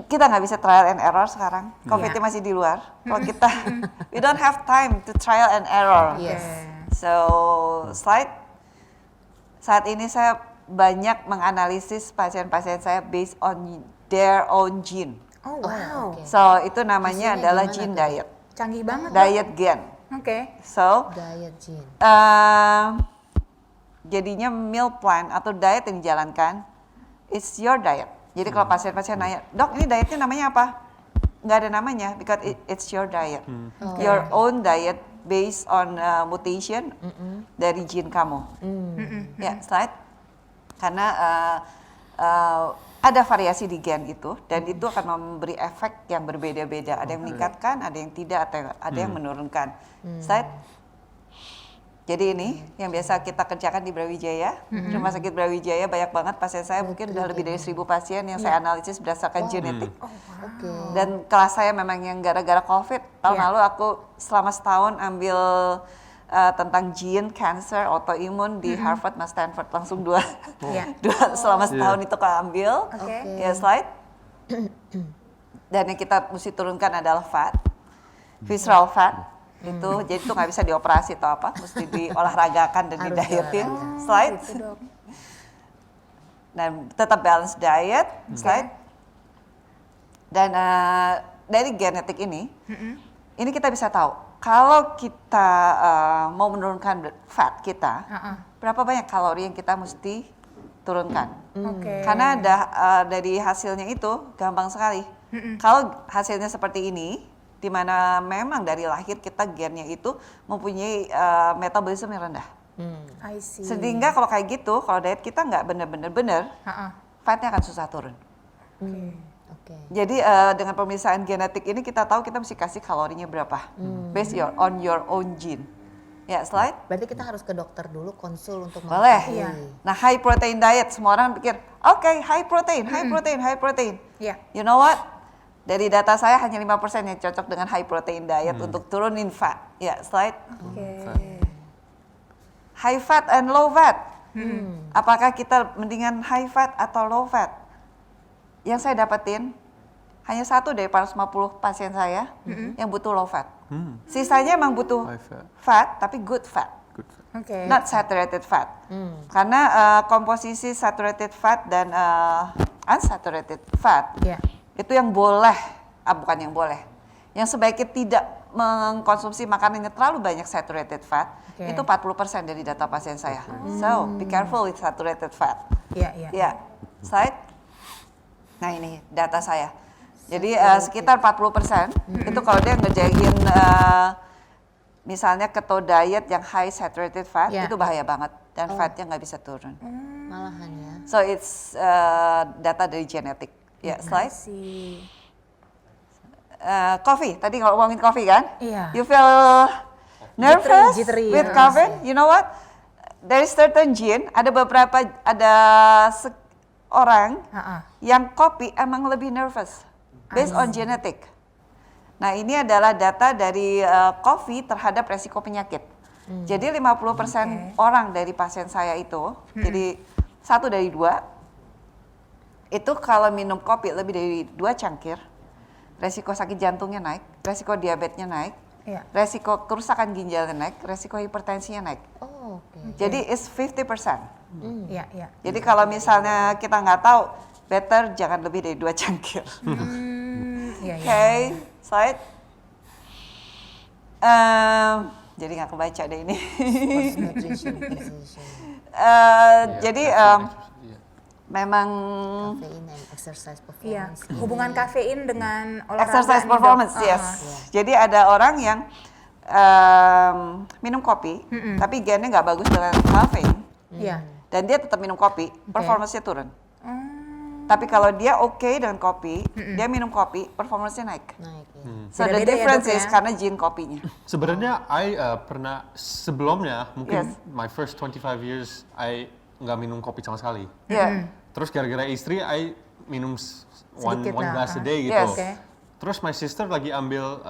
Kita nggak bisa trial and error sekarang, COVID-nya masih di luar. Kalau kita, we don't have time to trial and error. So, slide. Saat ini saya banyak menganalisis pasien-pasien saya based on their own gene. Oh wow. So, itu namanya adalah gene diet. Canggih banget. Diet gen. So, diet gene. Jadinya meal plan atau diet yang dijalankan, it's your diet. Jadi kalau pasien-pasien nanya, dok ini dietnya namanya apa? Nggak ada namanya, because it's your diet. Your own diet based on mutation dari gene kamu. Ya, slide. Karena ada variasi di gen itu, dan itu akan memberi efek yang berbeda-beda. Ada yang meningkatkan, ada yang tidak, atau ada yang menurunkan. Slide. Jadi ini yang biasa kita kerjakan di Brawijaya, Rumah Sakit Brawijaya, banyak banget pasien saya, mungkin udah lebih dari 1.000 pasien yang saya analisis berdasarkan genetik. Dan kelas saya memang yang gara-gara COVID. Tahun lalu aku selama setahun ambil tentang gene, cancer, autoimun di Harvard sama Stanford, langsung dua selama setahun itu aku ambil. Ya, slide. Dan yang kita mesti turunkan adalah fat, visceral fat. Itu jadi itu nggak bisa dioperasi atau apa, mesti diolahragakan dan didietin. Slide. Dan tetap balance diet. Slide. Dan dari genetik ini kita bisa tahu kalau kita mau menurunkan fat kita, berapa banyak kalori yang kita mesti turunkan. Karena dari hasilnya itu gampang sekali. Kalau hasilnya seperti ini, di mana memang dari lahir kita gennya itu mempunyai metabolisme yang rendah. I see. Sehingga kalau kayak gitu, kalau diet kita nggak bener-bener, fatnya akan susah turun. Jadi dengan pemeriksaan genetik ini kita tahu kita mesti kasih kalorinya berapa, based on your own gene. Ya, slide. Berarti kita harus ke dokter dulu, konsul untuk boleh. Nah, mengetahui. high protein diet, semua orang pikir, oke, high protein. You know what? Dari data saya hanya 5% yang cocok dengan high protein diet untuk turunin fat. Ya, slide. High fat and low fat. Apakah kita mendingan high fat atau low fat? yang saya dapetin hanya 1 dari 450 pasien saya yang butuh low fat. Sisanya emang butuh High fat. fat, tapi good fat. Good fat. Oke. Not saturated fat. Karena komposisi saturated fat dan unsaturated fat Iya. itu yang boleh, bukan yang boleh, yang sebaiknya tidak mengkonsumsi makanan yang terlalu banyak saturated fat, Oke. itu 40% dari data pasien saya. So, be careful with saturated fat. Iya, iya. Ya, slide. Nah ini data saya. Jadi sekitar 40% itu kalau dia ngerjain misalnya keto diet yang high saturated fat, Ya. itu bahaya banget dan fatnya nggak bisa turun. Malahan ya. So it's data dari genetik. Ya, slide. Si. Coffee, tadi ngomongin coffee kan? Iya. You feel nervous Jittery, with ya. caffeine? You know what? There is certain gene, ada orang yang kopi emang lebih nervous based on genetic. Nah ini adalah data dari kopi terhadap resiko penyakit. Jadi 50% orang dari pasien saya itu, jadi 1 dari 2, itu kalau minum kopi lebih dari 2 cangkir, resiko sakit jantungnya naik, resiko diabetesnya naik, Iya. resiko kerusakan ginjalnya naik, resiko hipertensinya naik. Oh, oke. Jadi it's 50%. Iya, iya. Jadi kalau misalnya kita nggak tahu, better jangan lebih dari 2 cangkir. Iya, iya. Oke, slide. Jadi nggak kebaca deh ini. Sports nutrition physician. Jadi memang Caffeine and exercise Iya, performance. hubungan kafein dengan olahraga. exercise nih, Dok. performance, yes. Jadi ada orang yang minum kopi, tapi gennya nggak bagus dengan kafein, Iya. dan dia tetap minum kopi, performance-nya turun. Tapi kalau dia oke dengan kopi, dia minum kopi, performance-nya naik. Naik ya. So the Beda-beda ya, difference Dok, is ya? karena gene kopinya. Sebenarnya I pernah sebelumnya mungkin Yes. my first 25 years I nggak minum kopi sama sekali. Ya. Terus gara-gara istri I minum one Sedikit lah, glass a ah. day gitu. Yes. Oke. Terus my sister lagi ambil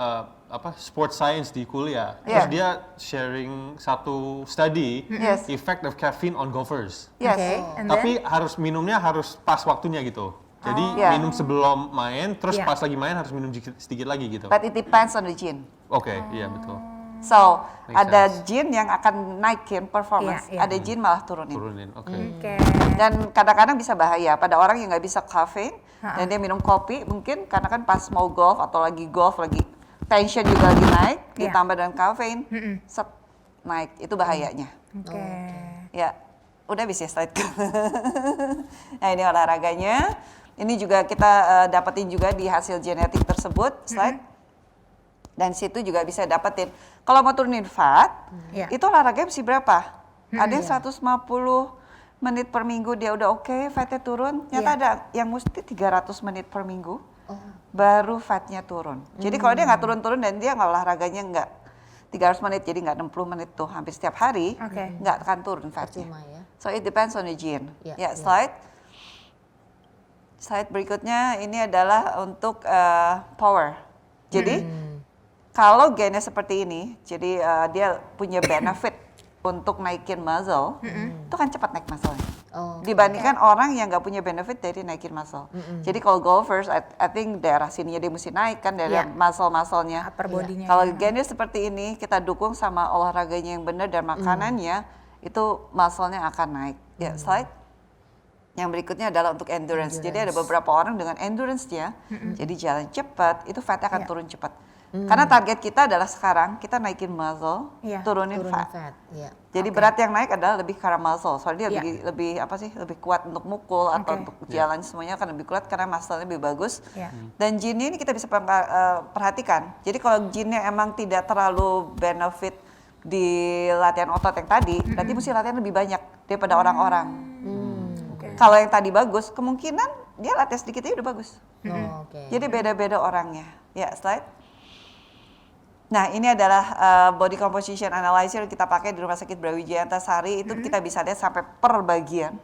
sports science di kuliah. Terus Yeah. dia sharing satu study Yes. effect of caffeine on golfers. Yes. Oke, and Tapi then? harus minumnya harus pas waktunya gitu. Jadi Yeah. minum sebelum main, terus Yeah. pas lagi main harus minum sedikit lagi gitu. But it depends on the gene. Oke, iya betul. So, Makes ada sense. gene yang akan naikin performance, Iya, iya. ada gene malah turunin. Turunin, oke. Oke. Dan kadang-kadang bisa bahaya pada orang yang nggak bisa kafein dan dia minum kopi, mungkin karena kan pas mau golf atau lagi golf, lagi tension juga lagi naik, Iya. ditambah dengan kafein, set, naik, itu bahayanya. Oke. Ya, udah bisa slide. Nah ini olahraganya, ini juga kita dapetin juga di hasil genetik tersebut, slide. Dan situ juga bisa dapetin. Kalau mau turunin fat, Iya. itu olahraganya mesti berapa? Ada yang 150 menit per minggu dia udah oke, fatnya turun. Ternyata Iya. ada yang mesti 300 menit per minggu, baru fatnya turun. Jadi kalau dia nggak turun-turun dan dia nggak olahraganya nggak 300 menit, jadi nggak 60 menit tuh hampir setiap hari, Oke. nggak akan turun fatnya. Percuma ya. So it depends on the gene. Ya, Ya, ya. slide. Slide berikutnya ini adalah untuk power. Jadi kalau gennya seperti ini, jadi dia punya benefit untuk naikin muscle, itu kan cepat naik muscle-nya. Oh, Dibandingkan orang yang nggak punya benefit dari naikin muscle. Jadi kalau golfers, I think daerah sininya dia mesti naik kan, daerah Iya. muscle-muscle-nya. Upper body-nya. Kalau gennya seperti ini, kita dukung sama olahraganya yang benar dan makanannya, itu muscle-nya akan naik. Ya, slide. Yang berikutnya adalah untuk endurance. Jadi ada beberapa orang dengan endurance-nya, jadi jalan cepat, itu fat-nya akan Iya. turun cepat. Karena target kita adalah sekarang, kita naikin muscle, Iya. turunin turun fat. fat. Ya. Jadi berat yang naik adalah lebih karena muscle. Soalnya dia Iya. lebih kuat untuk mukul atau Oke. untuk jalan, semuanya akan lebih kuat karena muscle-nya lebih bagus. Iya. Dan gene ini kita bisa perhatikan. Jadi kalau gene-nya emang tidak terlalu benefit di latihan otot yang tadi, berarti mesti latihan lebih banyak daripada orang-orang. Oke. Kalau yang tadi bagus, kemungkinan dia latihan sedikit aja udah bagus. Oh, oke. Jadi beda-beda orangnya. Ya, slide. Nah, ini adalah body composition analyzer yang kita pakai di Rumah Sakit Brawijaya Antasari. Itu kita bisa lihat sampai per bagian.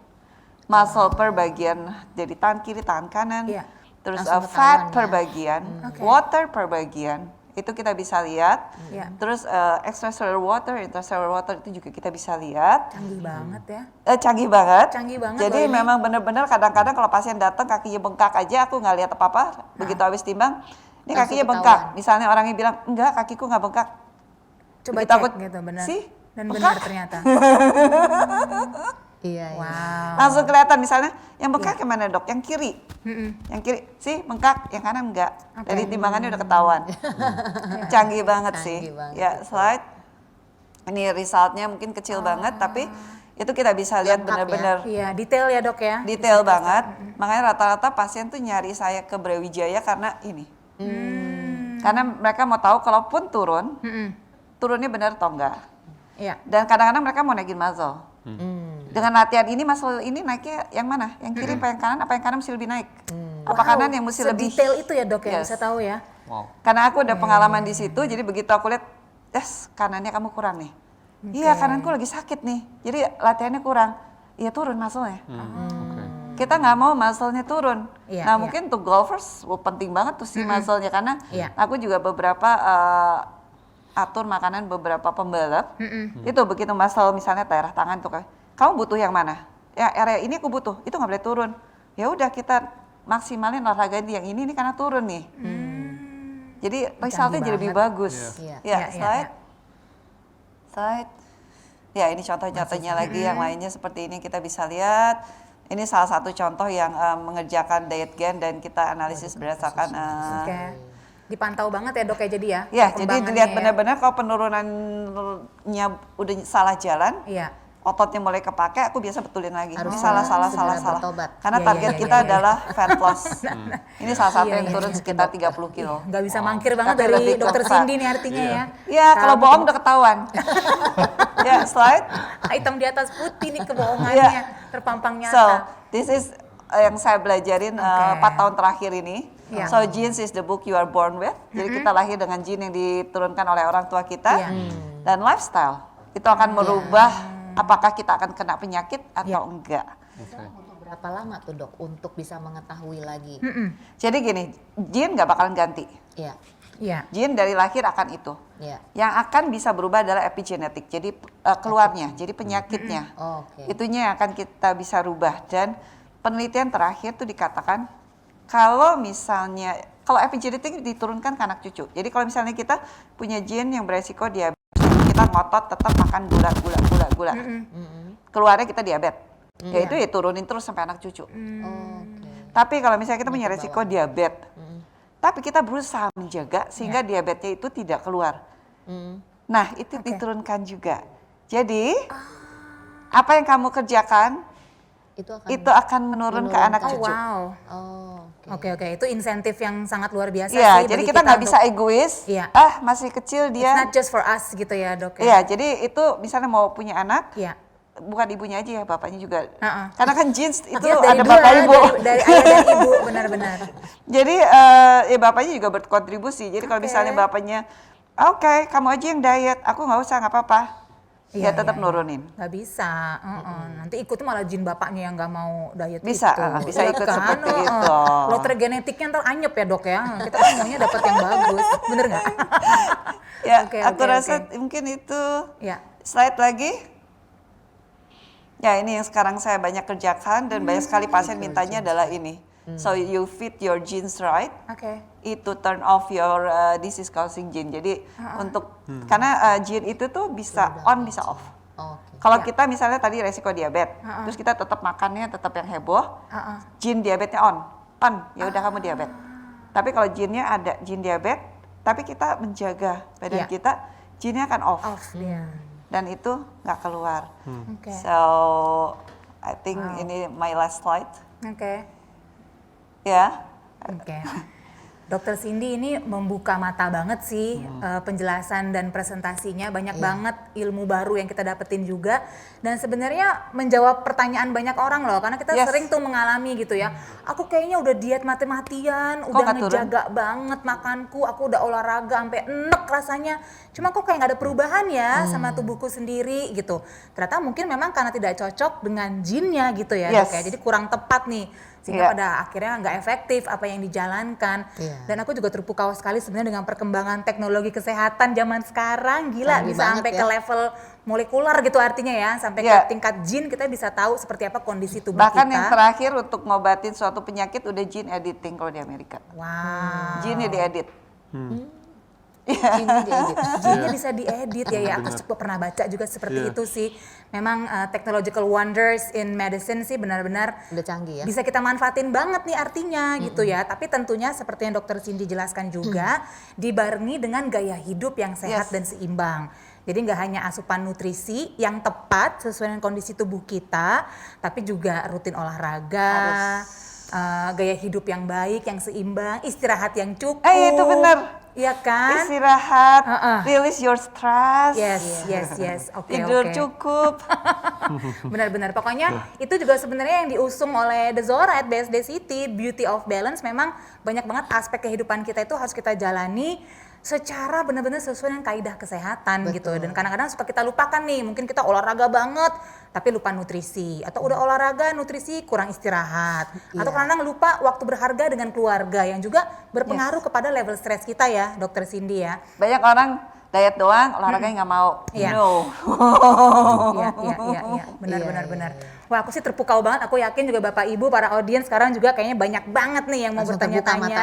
Muscle per bagian, jadi tangan kiri, tangan kanan. Iya. Terus Langsung fat ketahuan per ya. bagian, Oke. water per bagian. itu kita bisa lihat. Terus extracellular water, intracellular water itu juga kita bisa lihat. Canggih banget ya. Canggih banget. Canggih banget. Jadi memang benar-benar kadang-kadang kalau pasien datang kakinya bengkak aja, aku nggak lihat apa-apa. Begitu habis timbang, ini kakinya bengkak. Misalnya orangnya bilang, enggak, kakiku nggak bengkak. Coba begitu cek gitu, benar. Sih, dan benar ternyata. Iya. Wow. Langsung kelihatan misalnya, yang bengkak yang mana dok? Yang kiri. Yang kiri, sih bengkak, yang kanan enggak. Dari timbangannya udah ketahuan. Canggih banget sih. Banget. Ya, slide. Ini resultnya mungkin kecil banget, tapi itu kita bisa lihat benar-benar. Iya, detail ya dok ya. Detail banget. Makanya rata-rata pasien tuh nyari saya ke Brawijaya karena ini. Karena mereka mau tahu kalaupun turun, turunnya benar atau enggak. Iya. Dan kadang-kadang mereka mau naikin muzzle. Dengan latihan ini muscle ini naiknya yang mana? Yang kiri apa yang kanan? Apa yang kanan mesti lebih naik? Apa kanan yang mesti lebih? Detail itu ya dok ya, Yes. bisa tahu ya. Wow. Karena aku udah pengalaman di situ, jadi begitu aku lihat, kanannya kamu kurang nih. Iya, kananku lagi sakit nih. Jadi latihannya kurang. Iya, turun muscle-nya. Kita nggak mau muscle-nya turun. Nah, mungkin untuk golfers penting banget tuh si muscle-nya karena aku juga beberapa atur makanan beberapa pembalap. Itu begitu muscle misalnya daerah tangan tuh kamu butuh yang mana? Ya area ini aku butuh, itu nggak boleh turun. Ya udah kita maksimalin olahraga yang ini karena turun nih. Jadi resultnya jadi lebih bagus. Slide. Slide. Ya ini contoh-contohnya lagi yang lainnya seperti ini kita bisa lihat. Ini salah satu contoh yang mengerjakan diet gen dan kita analisis berdasarkan. Dipantau banget ya dok ya jadi ya. Ya jadi dilihat benar-benar kalau penurunannya udah salah jalan. Ototnya mulai kepake, aku biasa betulin lagi. Ini salah. Karena target kita adalah fat loss. Ini salah satu yang turun sekitar 30 kilo. Nggak bisa mangkir banget dari dokter Cindy nih artinya ya. Iya, kalau bohong udah ketahuan. Ya, slide. Hitam di atas putih nih kebohongannya, terpampang nyata. So, this is yang saya belajarin 4 tahun terakhir ini. So, genes is the book you are born with. Jadi kita lahir dengan gene yang diturunkan oleh orang tua kita. Dan lifestyle, itu akan merubah apakah kita akan kena penyakit atau enggak. Untuk berapa lama tuh dok untuk bisa mengetahui lagi? Jadi gini, gene nggak bakalan ganti. Gene dari lahir akan itu. Yang akan bisa berubah adalah epigenetik, jadi keluarnya, jadi penyakitnya. Itunya yang akan kita bisa rubah. Dan penelitian terakhir tuh dikatakan kalau misalnya, kalau epigenetik diturunkan ke anak cucu. Jadi kalau misalnya kita punya gene yang beresiko diabetes, kita ngotot tetap makan gula. Keluarnya kita diabetes. Ya itu turunin terus sampai anak cucu. Tapi kalau misalnya kita punya resiko diabetes, tapi kita berusaha menjaga sehingga diabetesnya itu tidak keluar. Nah itu diturunkan juga. Jadi apa yang kamu kerjakan itu akan menurun ke anak cucu. Oke, itu insentif yang sangat luar biasa sih. Jadi kita nggak bisa egois. Masih kecil dia. It's not just for us gitu ya dok. Jadi itu misalnya mau punya anak. Bukan ibunya aja ya, bapaknya juga. Karena kan genes itu ada bapak ibu. Dari ayah dan ibu, benar-benar. Jadi bapaknya juga berkontribusi. Jadi kalau misalnya bapaknya, oke, kamu aja yang diet, aku nggak usah, nggak apa-apa. Ya tetap nurunin. Nggak bisa. Nanti ikut malah jin bapaknya yang nggak mau diet. Bisa ikut seperti itu. Lotre genetiknya ntar anyep ya dok ya. Kita kan maunya dapat yang bagus, bener nggak? Aku rasa mungkin itu. Slide lagi. Ya ini yang sekarang saya banyak kerjakan dan banyak sekali pasien mintanya adalah ini. So you fit your genes right. Itu turn off your disease causing gene. Jadi untuk karena gene itu tuh bisa on bisa off. Kalau kita misalnya tadi resiko diabetes, terus kita tetap makannya tetap yang heboh, gene diabetesnya on, ya udah kamu diabetes. Tapi kalau genenya ada gene diabetes, tapi kita menjaga badan kita, genenya akan off. Dan itu nggak keluar. So I think ini my last slide. Dokter Cindy ini membuka mata banget sih penjelasan dan presentasinya, banyak banget ilmu baru yang kita dapetin juga, dan sebenarnya menjawab pertanyaan banyak orang loh, karena kita sering tuh mengalami gitu ya, aku kayaknya udah diet mati-matian, udah ngejaga banget makanku, aku udah olahraga sampai enek rasanya, cuma kok kayak gak ada perubahan ya sama tubuhku sendiri gitu. Ternyata mungkin memang karena tidak cocok dengan gene-nya gitu ya dok ya, jadi kurang tepat nih sehingga pada akhirnya nggak efektif apa yang dijalankan. Dan aku juga terpukau sekali sebenarnya dengan perkembangan teknologi kesehatan zaman sekarang, gila bisa sampai ke level molekular gitu artinya ya, sampai ke tingkat gene kita bisa tahu seperti apa kondisi tubuh Bahkan kita. yang terakhir untuk ngobatin suatu penyakit udah gene editing kalau di Amerika. Wow. Gene diedit. Gene bisa diedit ya. Aku juga pernah baca juga seperti itu sih. Memang technological wonders in medicine sih benar-benar udah canggih ya. Bisa kita manfaatin banget nih artinya gitu ya. Tapi tentunya seperti yang Dokter Cindy jelaskan juga dibarengi dengan gaya hidup yang sehat dan seimbang. Jadi nggak hanya asupan nutrisi yang tepat sesuai dengan kondisi tubuh kita, tapi juga rutin olahraga, gaya hidup yang baik, yang seimbang, istirahat yang cukup. Itu benar. Iya kan? Istirahat, release your stress. Yes. Tidur cukup. Benar-benar. Pokoknya itu juga sebenarnya yang diusung oleh The Zora at BSD City, Beauty of Balance. Memang banyak banget aspek kehidupan kita itu harus kita jalani secara benar-benar sesuai dengan kaidah kesehatan gitu. Dan kadang-kadang suka kita lupakan nih, mungkin kita olahraga banget tapi lupa nutrisi, atau udah olahraga nutrisi kurang istirahat, atau kadang-kadang lupa waktu berharga dengan keluarga yang juga berpengaruh kepada level stres kita ya, Dokter Cindy ya. Banyak orang diet doang, olahraganya nggak mau. No. Iya, benar. Wah, aku sih terpukau banget. Aku yakin juga Bapak Ibu, para audiens sekarang juga kayaknya banyak banget nih yang mau bertanya-tanya.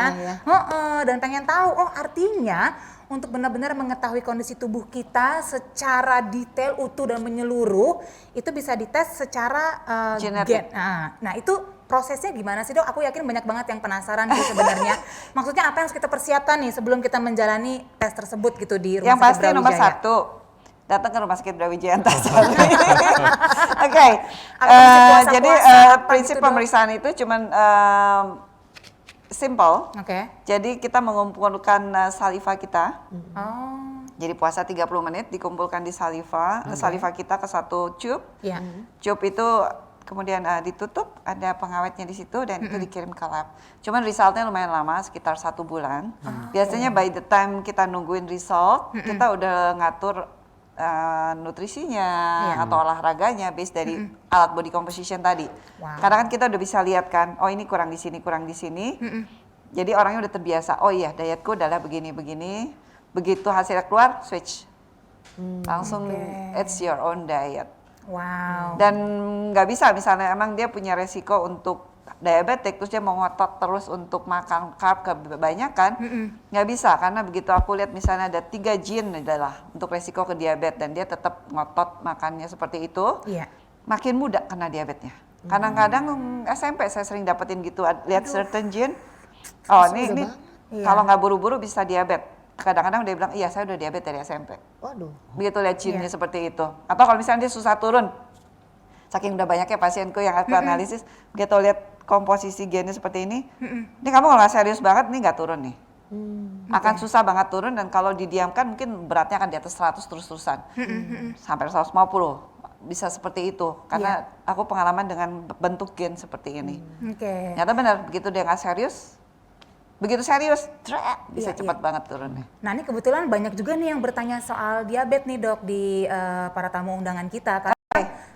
Dan pengen tahu, artinya untuk benar-benar mengetahui kondisi tubuh kita secara detail, utuh dan menyeluruh, itu bisa dites secara genetik. Nah, itu prosesnya gimana sih, Dok? Aku yakin banyak banget yang penasaran sih sebenarnya. Maksudnya apa yang harus kita persiapkan nih sebelum kita menjalani tes tersebut gitu di Rumah Yang Sakit pasti nomor Brawijaya? 1, datang ke Rumah Sakit Brawijaya Antasari. Oke. Jadi prinsip gitu, pemeriksaan itu cuman simple. Jadi kita mengumpulkan saliva kita. Jadi puasa 30 menit dikumpulkan di saliva kita ke satu tube. Tube itu kemudian ditutup, ada pengawetnya di situ dan itu dikirim ke lab. Cuman resultnya lumayan lama, sekitar 1 bulan. Biasanya by the time kita nungguin result, kita udah ngatur nutrisinya atau olahraganya based dari alat body composition tadi. Karena kan kita udah bisa lihat kan, oh ini kurang di sini. Jadi orangnya udah terbiasa, oh iya dietku adalah begini-begini. Begitu hasilnya keluar, switch. Langsung it's your own diet. Dan nggak bisa misalnya emang dia punya resiko untuk diabetes terus dia mau ngotot terus untuk makan carb kebanyakan, nggak bisa karena begitu aku lihat misalnya ada 3 gene adalah untuk resiko ke diabetes dan dia tetap ngotot makannya seperti itu, makin mudah kena diabetesnya. Kadang-kadang SMP saya sering dapetin gitu, lihat certain gene, ini kalau nggak buru-buru bisa diabetes. Kadang-kadang dia bilang, iya saya udah diabetes dari SMP. Begitu lihat gene-nya seperti itu. Atau kalau misalnya dia susah turun, saking udah banyaknya pasienku yang aku analisis, begitu lihat komposisi gennya seperti ini kamu kalau nggak serius banget, nih nggak turun nih. Akan susah banget turun dan kalau didiamkan mungkin beratnya akan di atas 100 terus-terusan. Sampai 150, bisa seperti itu. Karena aku pengalaman dengan bentuk gen seperti ini. Ternyata benar, begitu dia nggak serius, begitu serius, bisa cepat banget turunnya. Nah ini kebetulan banyak juga nih yang bertanya soal diabetes nih Dok di para tamu undangan kita. Karena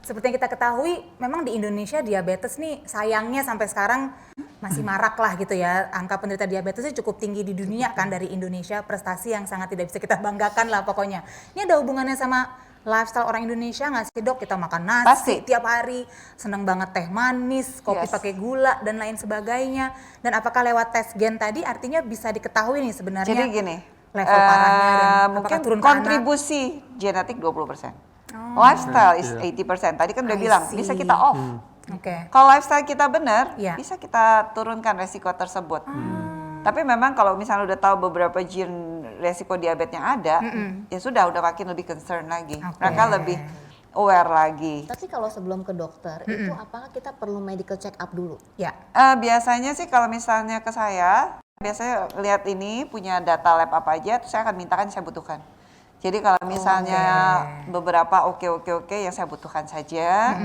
seperti yang kita ketahui memang di Indonesia diabetes nih sayangnya sampai sekarang masih marak lah gitu ya. Angka penderita diabetesnya cukup tinggi di dunia kan dari Indonesia, prestasi yang sangat tidak bisa kita banggakan lah pokoknya. Ini ada hubungannya sama lifestyle orang Indonesia nggak sih Dok? Kita makan nasi tiap hari, seneng banget teh manis, kopi pakai gula dan lain sebagainya. Dan apakah lewat tes gen tadi artinya bisa diketahui nih sebenarnya jadi gini, level parahnya dan mungkin turun kontribusi genetik 20%. Lifestyle is 80%. Tadi kan udah bilang bisa kita off. Kalau lifestyle kita benar, bisa kita turunkan resiko tersebut. Tapi memang kalau misalnya udah tahu beberapa gene resiko diabetesnya ada, ya sudah makin lebih concern lagi. Mereka lebih aware lagi. Tapi kalau sebelum ke dokter, itu apakah kita perlu medical check up dulu? Biasanya sih kalau misalnya ke saya, biasanya lihat ini punya data lab apa aja, terus saya akan mintakan yang saya butuhkan. Jadi kalau misalnya beberapa oke yang saya butuhkan saja,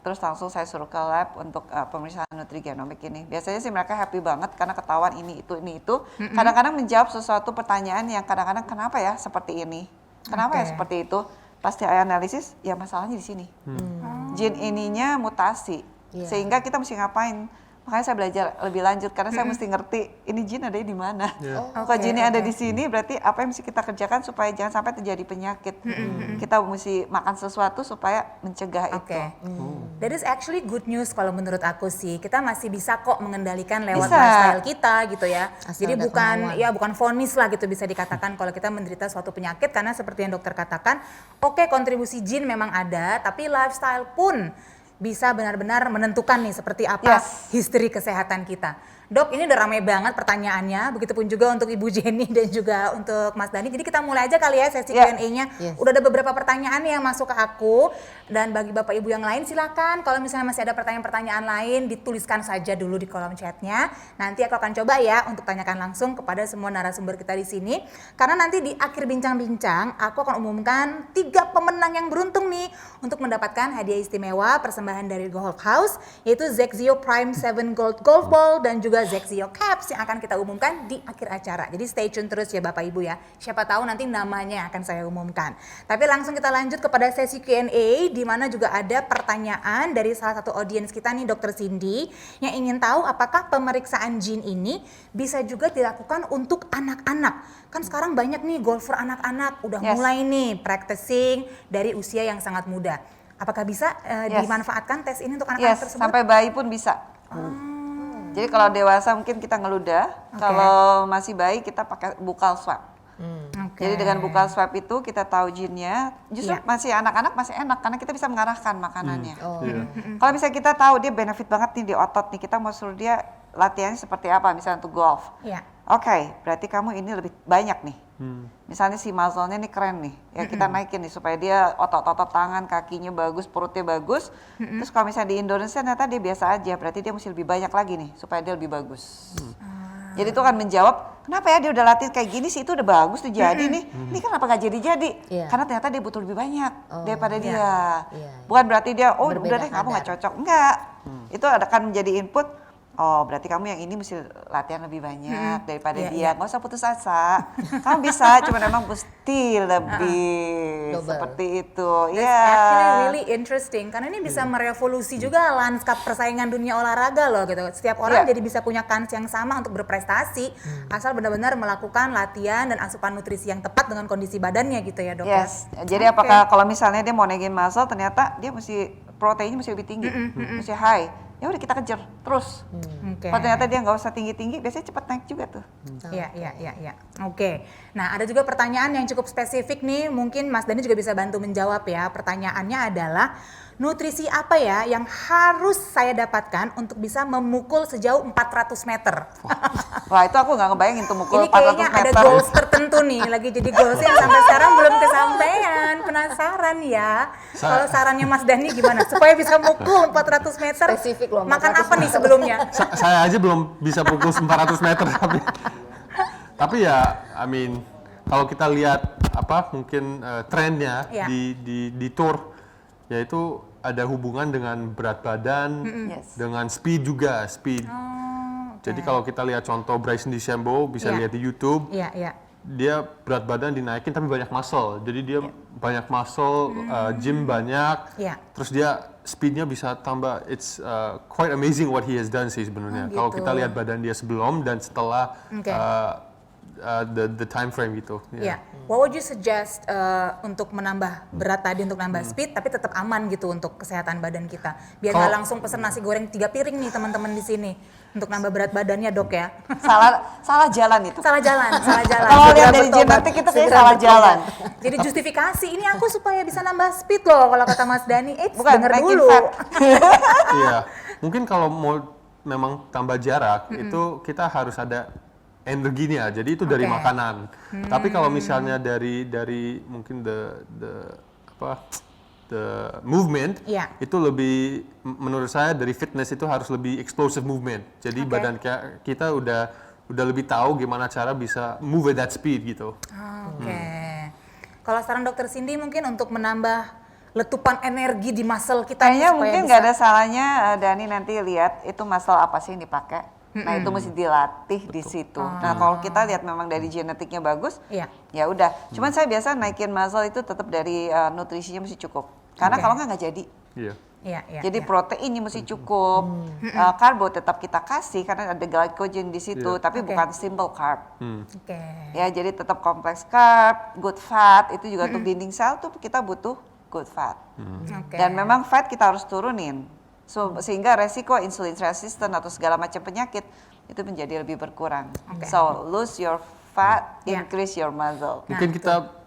terus langsung saya suruh ke lab untuk pemeriksaan nutrigenomik ini. Biasanya sih mereka happy banget karena ketahuan ini itu. Kadang-kadang menjawab sesuatu pertanyaan yang kadang-kadang kenapa ya seperti ini, kenapa ya seperti itu. Pasti analisis, ya masalahnya di sini. Gene ininya mutasi. Sehingga kita mesti ngapain. Makanya saya belajar lebih lanjut karena saya mesti ngerti ini jin ada di mana. Kalau jinnya ada di sini berarti apa yang mesti kita kerjakan supaya jangan sampai terjadi penyakit. Kita mesti makan sesuatu supaya mencegah itu. That is actually good news kalau menurut aku sih. Kita masih bisa kok mengendalikan lewat lifestyle kita gitu ya. Asal Jadi ada kemauan. bukan vonis lah gitu bisa dikatakan kalau kita menderita suatu penyakit, karena seperti yang dokter katakan, oke, kontribusi jin memang ada, tapi lifestyle pun bisa benar-benar menentukan nih seperti apa history kesehatan kita. Dok, ini udah ramai banget pertanyaannya, begitupun juga untuk Ibu Jenny dan juga untuk Mas Dhani. Jadi kita mulai aja kali ya sesi Q&A-nya. Udah ada beberapa pertanyaan yang masuk ke aku, dan bagi Bapak Ibu yang lain silakan kalau misalnya masih ada pertanyaan-pertanyaan lain dituliskan saja dulu di kolom chatnya. Nanti aku akan coba ya untuk tanyakan langsung kepada semua narasumber kita di sini. Karena nanti di akhir bincang-bincang aku akan umumkan 3 pemenang yang beruntung nih untuk mendapatkan hadiah istimewa persembahan dari Gold House, yaitu Zexio Prime 7 Gold Golf Ball dan juga Zexio Caps yang akan kita umumkan di akhir acara. Jadi stay tune terus ya Bapak Ibu ya. Siapa tahu nanti namanya akan saya umumkan. Tapi langsung kita lanjut kepada sesi Q&A, di mana juga ada pertanyaan dari salah satu audiens kita nih, Dr. Cindy, yang ingin tahu apakah pemeriksaan jin ini bisa juga dilakukan untuk anak-anak. Kan sekarang banyak nih golfer anak-anak udah mulai nih practicing dari usia yang sangat muda. Apakah bisa dimanfaatkan tes ini untuk anak-anak tersebut? Sampai bayi pun bisa. Jadi kalau dewasa mungkin kita ngeludah, kalau masih bayi kita pakai buccal swab. Jadi dengan buccal swab itu kita tahu jinnya, justru masih anak-anak masih enak karena kita bisa mengarahkan makanannya. Kalau misalnya kita tahu dia benefit banget nih di otot nih, kita mau suruh dia latihannya seperti apa, misalnya untuk golf. Oke, berarti kamu ini lebih banyak nih. Misalnya si muscle-nya nih keren nih, ya kita naikin nih supaya dia otot-otot tangan, kakinya bagus, perutnya bagus. Terus kalau misalnya di Indonesia ternyata dia biasa aja, berarti dia mesti lebih banyak lagi nih supaya dia lebih bagus. Jadi itu kan menjawab, kenapa ya dia udah latihan kayak gini sih, itu udah bagus tuh jadi nih. Ini kenapa gak jadi-jadi? Karena ternyata dia butuh lebih banyak daripada dia. Bukan berarti dia, oh udah deh kamu gak cocok. Enggak, itu akan menjadi input. Oh berarti kamu yang ini mesti latihan lebih banyak daripada dia. Nggak usah putus asa. Kamu bisa, cuma memang mesti lebih seperti itu. That's actually really interesting karena ini bisa merevolusi juga lanskap persaingan dunia olahraga loh gitu. Setiap orang jadi bisa punya kans yang sama untuk berprestasi asal benar-benar melakukan latihan dan asupan nutrisi yang tepat dengan kondisi badannya gitu ya dok. Jadi apakah kalau misalnya dia mau naikin muscle ternyata dia mesti proteinnya mesti lebih tinggi, mesti high. Ya udah kita kejar terus. Kalau ternyata dia nggak usah tinggi-tinggi, biasanya cepat naik juga tuh. Iya. Oke. Nah ada juga pertanyaan yang cukup spesifik nih, mungkin Mas Dhani juga bisa bantu menjawab ya. Pertanyaannya adalah, nutrisi apa ya yang harus saya dapatkan untuk bisa memukul sejauh 400 meter? Wah itu aku nggak ngebayangin tuh mukul 400 meter. Ini kayaknya ada goals tertentu nih, lagi jadi goalsnya yang sampai sekarang belum kesampaian. Penasaran ya. Kalau sarannya Mas Dhani gimana? Supaya bisa mukul 400 meter, spesifik loh, makan apa nih sebelumnya? Saya aja belum bisa pukul 400 meter tapi ya, I mean, kalau kita lihat mungkin trennya di tour, yaitu ada hubungan dengan berat badan, dengan speed juga, Jadi kalau kita lihat contoh Bryson DeChambeau, bisa lihat di YouTube, dia berat badan dinaikin tapi banyak muscle, jadi dia banyak muscle, gym banyak, terus dia speednya bisa tambah. It's quite amazing what he has done sih sebenarnya. Kalau kita lihat badan dia sebelum dan setelah the time frame gitu. What would you suggest untuk menambah berat tadi, untuk nambah speed, tapi tetap aman gitu untuk kesehatan badan kita? Biar nggak langsung pesen nasi goreng 3 piring nih teman-teman di sini untuk nambah berat badannya dok ya. Salah jalan itu. Salah jalan. Kalau lihat dari genetik kita kayak salah jalan. Jadi justifikasi ini aku supaya bisa nambah speed loh kalau kata Mas Dhani. Bukan, denger dulu. Iya, mungkin kalau mau memang tambah jarak itu kita harus ada energinya, jadi itu dari makanan. Tapi kalau misalnya dari mungkin the movement, itu lebih, menurut saya dari fitness itu harus lebih explosive movement. Jadi badan kita udah lebih tahu gimana cara bisa move at that speed gitu. Kalau saran Dokter Cindy mungkin untuk menambah letupan energi di muscle kita. Kayaknya mungkin nggak ada salahnya Dhani nanti lihat itu muscle apa sih yang dipakai. Nah itu mesti dilatih di situ. Nah kalau kita lihat memang dari genetiknya bagus, ya udah. Cuman saya biasa naikin muscle itu tetap dari nutrisinya mesti cukup. Karena kalau nggak jadi. Jadi proteinnya mesti cukup, karbo tetap kita kasih karena ada glycogen di situ, tapi bukan simple carb. Ya, jadi tetap kompleks carb, good fat itu juga untuk dinding sel tuh kita butuh good fat. Dan memang fat kita harus turunin, sehingga resiko insulin resistant atau segala macam penyakit itu menjadi lebih berkurang. So lose your fat, increase your muscle. Mungkin kita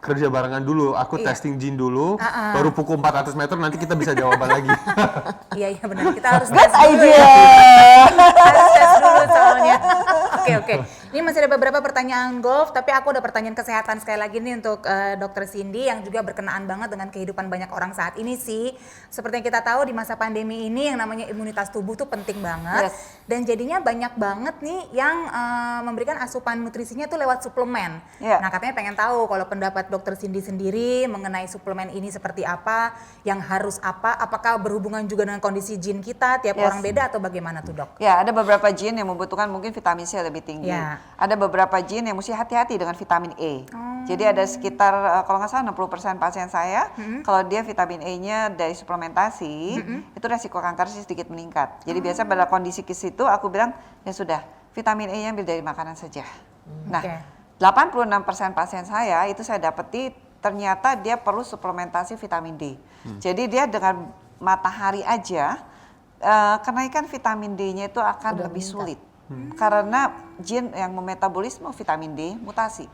kerja barengan dulu, aku testing gene dulu, baru pukul 400 meter nanti kita bisa jawaban lagi. Iya benar, kita harus Good tes dulu idea. harus tes dulu soalnya. Oke. Ini masih ada beberapa pertanyaan golf, tapi aku ada pertanyaan kesehatan sekali lagi nih untuk Dr. Cindy yang juga berkenaan banget dengan kehidupan banyak orang saat ini sih. Seperti yang kita tahu di masa pandemi ini yang namanya imunitas tubuh tuh penting banget. Dan jadinya banyak banget nih yang memberikan asupan nutrisinya tuh lewat suplemen. Nah katanya pengen tahu kalau pendapat Dr. Cindy sendiri mengenai suplemen ini seperti apa, yang harus apa, apakah berhubungan juga dengan kondisi gene kita, tiap orang beda atau bagaimana tuh dok? Ya ada beberapa gene yang membutuhkan mungkin vitamin C lebih tinggi. Ada beberapa gene yang mesti hati-hati dengan vitamin E. Jadi ada sekitar kalau nggak salah 60% pasien saya kalau dia vitamin E-nya dari suplementasi itu resiko kanker sih sedikit meningkat. Jadi biasa pada kondisi ke situ aku bilang ya sudah vitamin E-nya ambil dari makanan saja. Nah 86% pasien saya itu saya dapeti ternyata dia perlu suplementasi vitamin D. Jadi dia dengan matahari aja kenaikan vitamin D-nya itu akan lebih sulit. Karena gene yang memetabolisme vitamin D mutasi.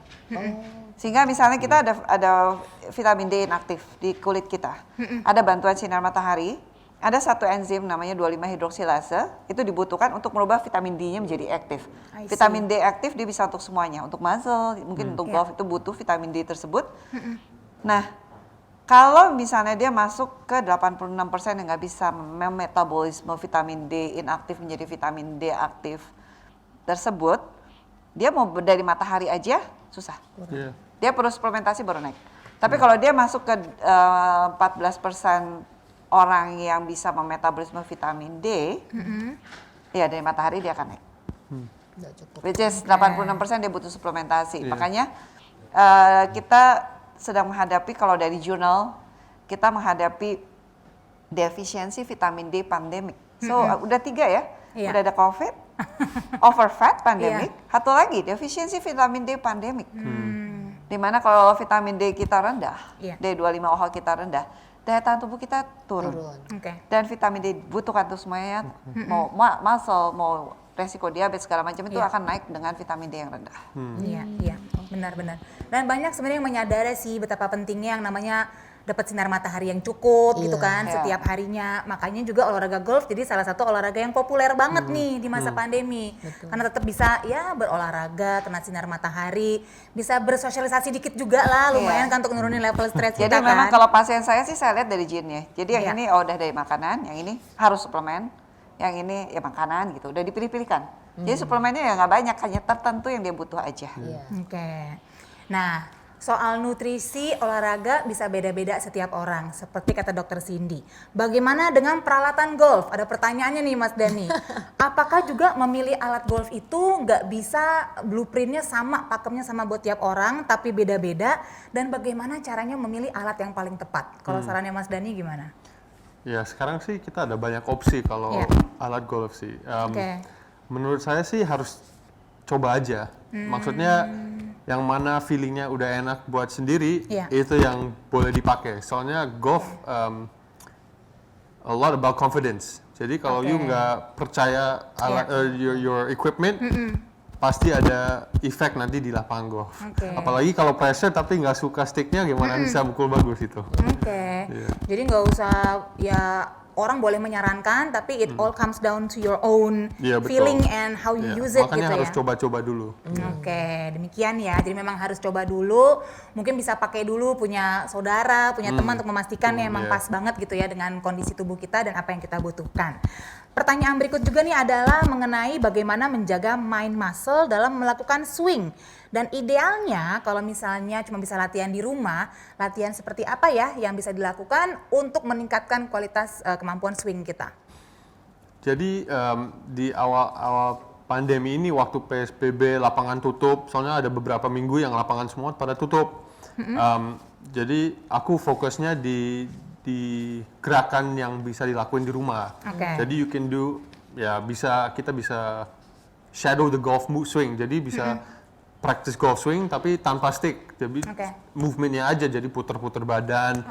Sehingga misalnya kita ada vitamin D inaktif di kulit kita. Ada bantuan sinar matahari, ada satu enzim namanya 25 hidroksilase itu dibutuhkan untuk merubah vitamin D-nya menjadi aktif. Vitamin D aktif dia bisa untuk semuanya, untuk muscle, mungkin untuk golf itu butuh vitamin D tersebut. Nah, kalau misalnya dia masuk ke 86% yang nggak bisa memetabolisme vitamin D inaktif menjadi vitamin D aktif tersebut, dia mau dari matahari aja susah. Dia perlu suplementasi baru naik. Tapi kalau dia masuk ke 14% orang yang bisa memetabolisme vitamin D, ya dari matahari dia akan naik. Which is 86% dia butuh suplementasi. Makanya kita sedang menghadapi kalau dari jurnal kita menghadapi defisiensi vitamin D pandemik. So udah 3 ya, udah ada COVID, overfat pandemik, satu lagi defisiensi vitamin D pandemik. Dimana kalau vitamin D kita rendah, D25OH kita rendah, daya tahan tubuh kita turun. Dan vitamin D butuhkan tuh semuanya, mau muscle, mau resiko diabetes segala macam itu akan naik dengan vitamin D yang rendah. Iya, benar-benar. Dan banyak sebenarnya yang menyadari sih betapa pentingnya yang namanya dapat sinar matahari yang cukup gitu kan setiap harinya. Makanya juga olahraga golf jadi salah satu olahraga yang populer banget nih di masa pandemi. Karena tetap bisa ya berolahraga, kena sinar matahari, bisa bersosialisasi dikit juga lah, lumayan kan untuk nurunin level stres kita kan. Jadi memang kalau pasien saya sih saya lihat dari gene-nya. Jadi yang ini udah dari makanan, yang ini harus suplemen, yang ini ya makanan gitu, udah dipilih-pilihkan. Jadi suplemennya ya nggak banyak, hanya tertentu yang dia butuh aja. Nah, soal nutrisi olahraga bisa beda-beda setiap orang, seperti kata Dr. Cindy. Bagaimana dengan peralatan golf? Ada pertanyaannya nih Mas Dhani. Apakah juga memilih alat golf itu nggak bisa blueprintnya sama, pakemnya sama buat tiap orang, tapi beda-beda? Dan bagaimana caranya memilih alat yang paling tepat? Kalau sarannya Mas Dhani gimana? Ya sekarang sih kita ada banyak opsi kalau alat golf sih. Menurut saya sih harus coba aja. Maksudnya yang mana feelingnya udah enak buat sendiri, itu yang boleh dipakai. Soalnya golf a lot about confidence. Jadi kalau you nggak percaya alat your equipment, pasti ada efek nanti di lapangan golf. Apalagi kalau pressure tapi nggak suka sticknya, gimana bisa mukul bagus itu. Jadi nggak usah ya. Orang boleh menyarankan, tapi it all comes down to your own feeling and how you use it gitu ya. Makanya harus coba-coba dulu. Demikian ya. Jadi memang harus coba dulu. Mungkin bisa pakai dulu punya saudara, punya teman untuk memastikan ya emang pas banget gitu ya dengan kondisi tubuh kita dan apa yang kita butuhkan. Pertanyaan berikut juga nih adalah mengenai bagaimana menjaga mind muscle dalam melakukan swing. Dan idealnya kalau misalnya cuma bisa latihan di rumah, latihan seperti apa ya yang bisa dilakukan untuk meningkatkan kualitas kemampuan swing kita? Jadi di awal pandemi ini waktu PSBB lapangan tutup, soalnya ada beberapa minggu yang lapangan semua pada tutup. Jadi aku fokusnya di di gerakan yang bisa dilakuin di rumah. Jadi you can do, ya kita bisa shadow the golf swing, jadi bisa practice golf swing tapi tanpa stick, jadi movementnya aja, jadi puter-puter badan,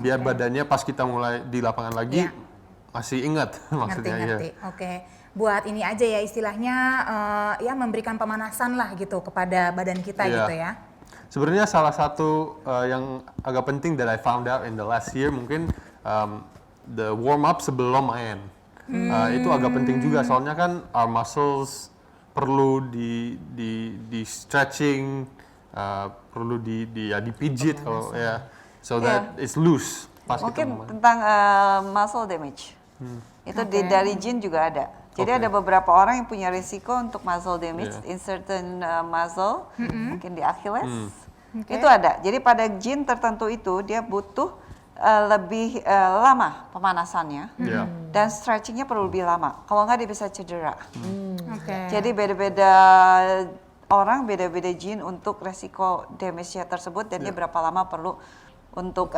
biar badannya pas kita mulai di lapangan lagi masih ingat maksudnya. Ngerti. Buat ini aja ya istilahnya, ya memberikan pemanasan lah gitu kepada badan kita gitu ya. Sebenarnya salah satu yang agak penting that I found out in the last year mungkin the warm up sebelum main. Itu agak penting juga, soalnya kan our muscles perlu di stretching, perlu dipijit kalau so that it's loose pas kita Mungkin tentang muscle damage. Itu dari gene juga ada. Jadi ada beberapa orang yang punya risiko untuk muscle damage in certain muscle, mungkin di Achilles. Itu ada. Jadi pada gene tertentu itu dia butuh lebih lama pemanasannya dan stretchingnya perlu lebih lama. Kalau nggak dia bisa cedera. Jadi beda-beda orang, beda-beda gene untuk resiko damage-nya tersebut dan dia berapa lama perlu untuk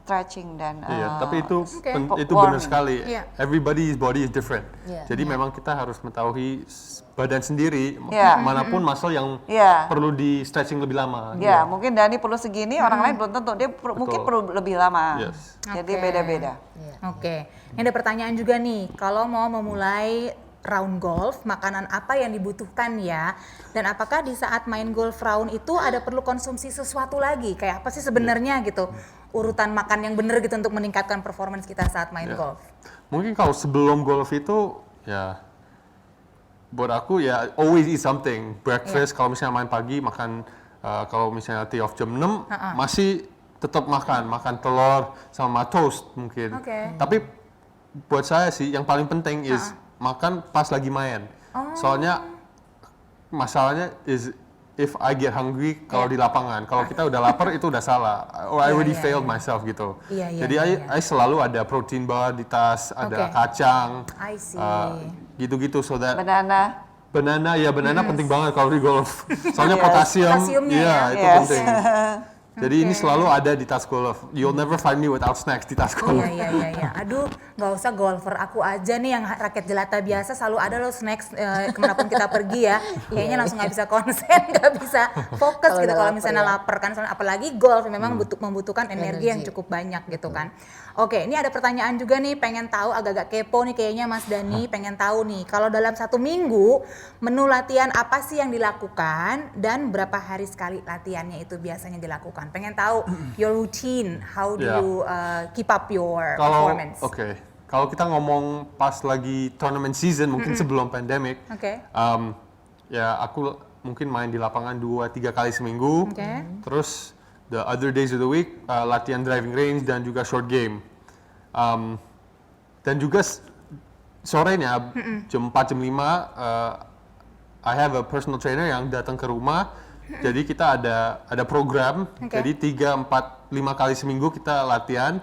stretching dan tapi itu benar sekali. Everybody's body is different. Jadi memang kita harus mengetahui badan sendiri manapun muscle yang perlu di stretching lebih lama. Mungkin Dani perlu segini, orang lain belum tentu, dia mungkin perlu lebih lama. Jadi beda-beda. Ini ada pertanyaan juga nih, kalau mau memulai round golf, makanan apa yang dibutuhkan ya? Dan apakah di saat main golf round itu ada perlu konsumsi sesuatu lagi? Kayak apa sih sebenarnya gitu? Urutan makan yang benar gitu untuk meningkatkan performance kita saat main golf. Mungkin kalau sebelum golf itu buat aku always eat something. Breakfast kalau misalnya main pagi makan, kalau misalnya tee off jam 6 masih tetap makan telur sama toast mungkin. Tapi buat saya sih yang paling penting is makan pas lagi main. Soalnya masalahnya is if I get hungry kalau di lapangan. Kalau kita udah lapar itu udah salah. Or I already failed myself gitu. Jadi I selalu ada protein bar di tas, ada kacang. Gitu-gitu so that banana penting banget kalau di golf. Soalnya potasiumnya itu penting. Jadi ini selalu ada di tas golf. You'll never find me without snacks di tas golf. Iya. Aduh, nggak usah golfer, aku aja nih yang rakyat jelata biasa selalu ada loh snacks kemanapun kita pergi ya. Kayaknya langsung nggak bisa konsen, nggak bisa fokus gitu kalau misalnya lapar kan. Apalagi golf memang membutuhkan energi yang cukup banyak gitu kan. Oke, ini ada pertanyaan juga nih, pengen tahu, agak-agak kepo nih kayaknya Mas Dani, pengen tahu nih, kalau dalam 1 minggu menu latihan apa sih yang dilakukan dan berapa hari sekali latihannya itu biasanya dilakukan? Pengen tahu your routine, how do you keep up your performance? Kalau kita ngomong pas lagi tournament season, mungkin sebelum pandemic, aku mungkin main di lapangan 2-3 kali seminggu, terus the other days of the week latihan driving range dan juga short game, dan juga sorenya jam 4 jam 5 I have a personal trainer yang datang ke rumah. Jadi kita ada program, jadi 3, 4, 5 kali seminggu kita latihan,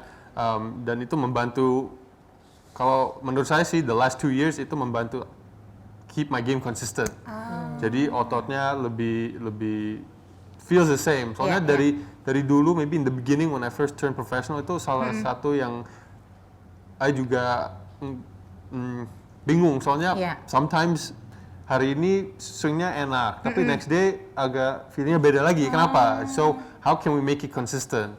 dan itu membantu. Kalau menurut saya sih the last 2 years itu membantu keep my game consistent. Jadi ototnya lebih feels the same. Soalnya dari dulu, maybe in the beginning when I first turned professional, itu salah satu yang I juga bingung. Soalnya sometimes hari ini swingnya enak, tapi next day agak feelingnya beda lagi. Kenapa? So how can we make it consistent?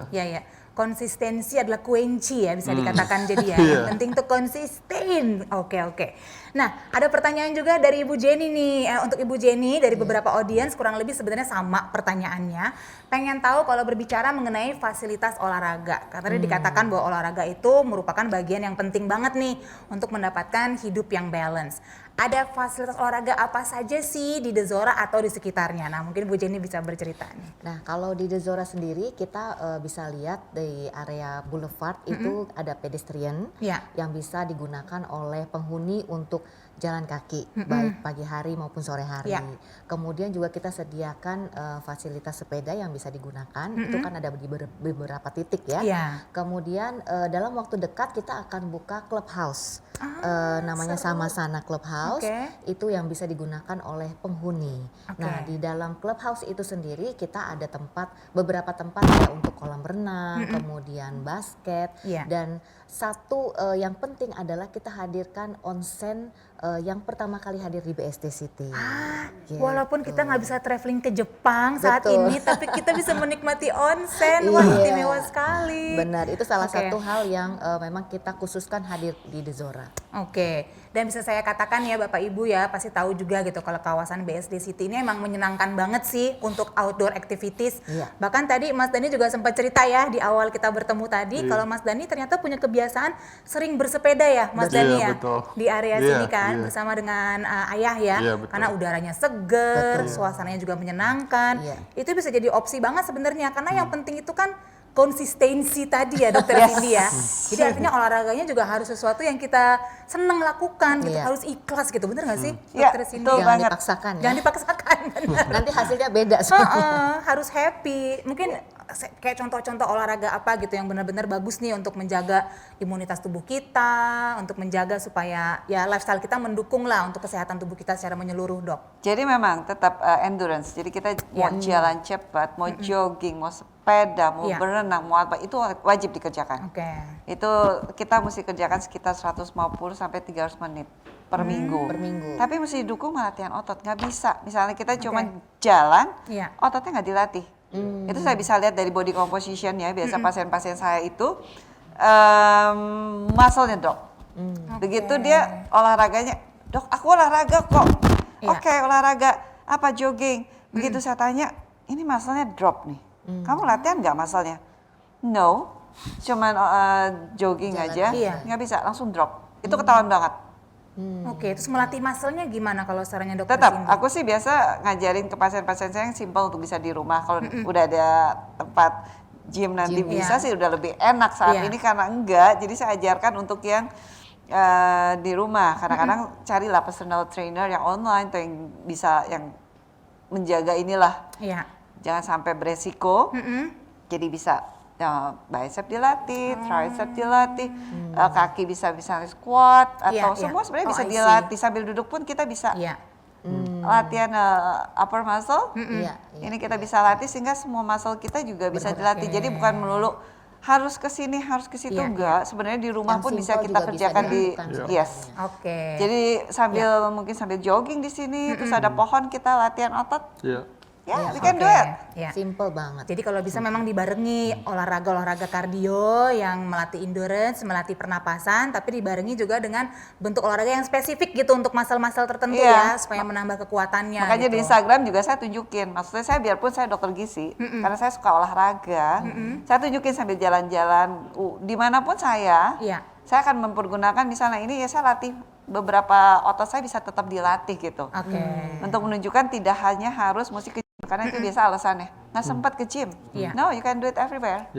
Iya. Konsistensi adalah kunci ya, bisa dikatakan jadi ya. Yang penting tuh konsisten. Oke. Nah, ada pertanyaan juga dari Ibu Jenny nih. Untuk Ibu Jenny dari beberapa audiens kurang lebih sebenarnya sama pertanyaannya. Pengen tahu kalau berbicara mengenai fasilitas olahraga. Karena dikatakan bahwa olahraga itu merupakan bagian yang penting banget nih untuk mendapatkan hidup yang balance. Ada fasilitas olahraga apa saja sih di The Zora atau di sekitarnya? Nah, mungkin Bu Jenny bisa bercerita nih. Nah, kalau di The Zora sendiri kita bisa lihat di area Boulevard itu ada pedestrian yang bisa digunakan oleh penghuni untuk jalan kaki, baik pagi hari maupun sore hari. Kemudian juga kita sediakan fasilitas sepeda yang bisa digunakan, itu kan ada di beberapa titik ya. Kemudian dalam waktu dekat kita akan buka clubhouse, namanya Sama Sana Clubhouse. clubhouse itu yang bisa digunakan oleh penghuni. Nah, di dalam clubhouse itu sendiri kita ada beberapa tempat ya untuk kolam renang, kemudian basket, dan satu yang penting adalah kita hadirkan onsen yang pertama kali hadir di BSD City. Gitu. Walaupun kita nggak bisa traveling ke Jepang saat ini, tapi kita bisa menikmati onsen. Wah, istimewa sekali. Benar, itu salah satu hal yang memang kita khususkan hadir di The Zora. Dan bisa saya katakan ya Bapak Ibu ya pasti tahu juga gitu kalau kawasan BSD City ini emang menyenangkan banget sih untuk outdoor activities. Bahkan tadi Mas Dani juga sempat cerita ya di awal kita bertemu tadi kalau Mas Dani ternyata punya kebiasaan sering bersepeda ya Mas Dani ya di area sini kan bersama dengan ayah ya karena udaranya seger, suasananya juga menyenangkan. Itu bisa jadi opsi banget sebenarnya karena yang penting itu kan konsistensi tadi ya Dokter Cindy ya. Jadi artinya olahraganya juga harus sesuatu yang kita seneng lakukan gitu, harus ikhlas gitu, bener gak sih Dokter Cindy? Jangan dipaksakan ya. Jangan dipaksakan. Nanti hasilnya beda. Harus happy. Mungkin kayak contoh-contoh olahraga apa gitu yang benar-benar bagus nih untuk menjaga imunitas tubuh kita, untuk menjaga supaya ya lifestyle kita mendukung lah untuk kesehatan tubuh kita secara menyeluruh Dok. Jadi memang tetap endurance. Jadi kita mau jalan cepat, mau jogging, mau sepeda, mau berenang, mau apa itu wajib dikerjakan. Itu kita mesti kerjakan sekitar 150 sampai 300 menit per minggu. Tapi mesti didukung latihan otot. Nggak bisa. Misalnya kita cuma jalan, ototnya nggak dilatih. Itu saya bisa lihat dari body composition ya. Biasa pasien-pasien saya itu muscle-nya drop. Begitu dia olahraganya, Dok aku olahraga kok. Oke, olahraga apa jogging. Begitu saya tanya, ini muscle-nya drop nih. Kamu latihan nggak muscle-nya? No, cuman jogging aja, nggak bisa langsung drop. Itu ketahuan banget. Terus melatih muscle-nya gimana kalau sarannya Dokter Tetap, Cindy? aku sih biasa ngajarin ke pasien-pasien saya yang simple untuk bisa di rumah. Kalau udah ada tempat gym nanti bisa sih udah lebih enak saat ini karena enggak. Jadi saya ajarkan untuk yang di rumah. Kadang-kadang carilah personal trainer yang online atau yang bisa yang menjaga inilah. Jangan sampai beresiko. Jadi bisa bicep dilatih, tricep dilatih, kaki bisa squat atau semua sebenarnya bisa dilatih sambil duduk pun kita bisa latihan upper muscle. Ini kita bisa latih sehingga semua muscle kita juga bisa dilatih. Jadi bukan melulu harus ke sini, harus ke situ enggak. Sebenarnya di rumah pun bisa kita kerjakan di Jadi mungkin sambil jogging di sini, terus ada pohon kita latihan otot. We can do it. Simple banget. Jadi kalau bisa memang dibarengi olahraga kardio yang melatih endurance, melatih pernapasan, tapi dibarengi juga dengan bentuk olahraga yang spesifik gitu untuk muscle-muscle tertentu ya, supaya menambah kekuatannya. Makanya gitu. di Instagram juga saya tunjukin, maksudnya saya biarpun saya dokter gizi, karena saya suka olahraga, saya tunjukin sambil jalan-jalan, dimanapun saya akan mempergunakan misalnya ini ya saya latih beberapa otot saya bisa tetap dilatih gitu. Untuk menunjukkan tidak hanya harus mesti ke karena itu biasa alasannya nggak sempat ke gym. No, you can do it everywhere.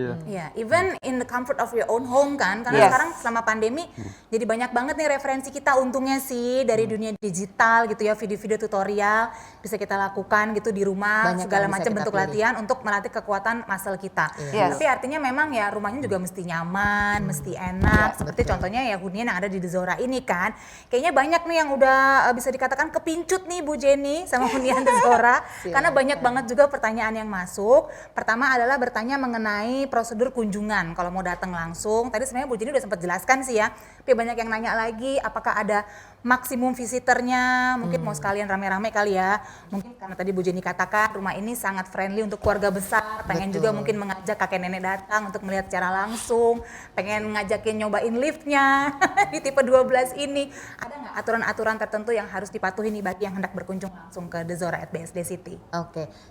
Even in the comfort of your own home kan, karena sekarang selama pandemi jadi banyak banget nih referensi kita untungnya sih dari dunia digital gitu ya, video-video tutorial bisa kita lakukan gitu di rumah, segala macam bentuk latihan untuk melatih kekuatan muscle kita. Tapi artinya memang ya rumahnya juga mesti nyaman, mesti enak. Seperti contohnya ya hunian yang ada di The Zora ini kan, kayaknya banyak nih yang udah bisa dikatakan kepincut nih Bu Jenny sama hunian The Zora karena banyak banget juga pertanyaan yang masuk. Pertama adalah bertanya mengenai prosedur kunjungan kalau mau datang langsung. Tadi sebenarnya Bu Jenny udah sempat jelaskan sih ya, tapi banyak yang nanya lagi apakah ada maksimum visitornya, mungkin mau sekalian rame-rame kali ya. Mungkin karena tadi Bu Jenny katakan rumah ini sangat friendly untuk keluarga besar, pengen juga mungkin mengajak kakek nenek datang untuk melihat secara langsung, pengen ngajakin nyobain liftnya di tipe 12 ini. Ada nggak aturan-aturan tertentu yang harus dipatuhi nih bagi yang hendak berkunjung langsung ke The Zora at BSD City?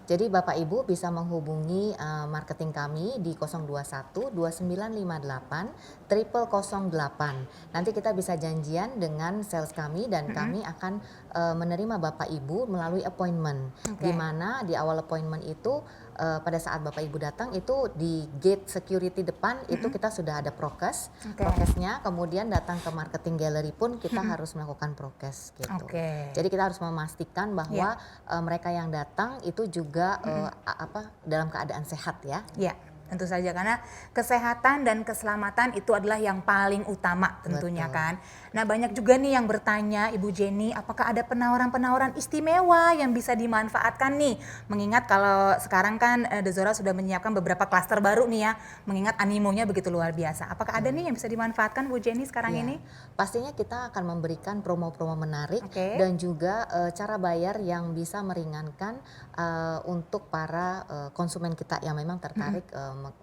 Jadi Bapak Ibu bisa menghubungi marketing kami di 021 2958 0008. Nanti kita bisa janjian dengan sales kami dan kami akan menerima Bapak Ibu melalui appointment. Di mana di awal appointment itu pada saat Bapak Ibu datang itu di gate security depan itu kita sudah ada prokesnya, kemudian datang ke marketing gallery pun kita harus melakukan prokes gitu. Jadi kita harus memastikan bahwa mereka yang datang itu juga dalam keadaan sehat ya. Tentu saja, karena kesehatan dan keselamatan itu adalah yang paling utama tentunya. Betul. Kan. Nah banyak juga nih yang bertanya, Ibu Jenny, apakah ada penawaran-penawaran istimewa yang bisa dimanfaatkan nih? Mengingat kalau sekarang kan The Zora sudah menyiapkan beberapa klaster baru nih ya, mengingat animonya begitu luar biasa. Apakah ada nih yang bisa dimanfaatkan Bu Jenny sekarang ini? Pastinya kita akan memberikan promo-promo menarik dan juga cara bayar yang bisa meringankan untuk para konsumen kita yang memang tertarik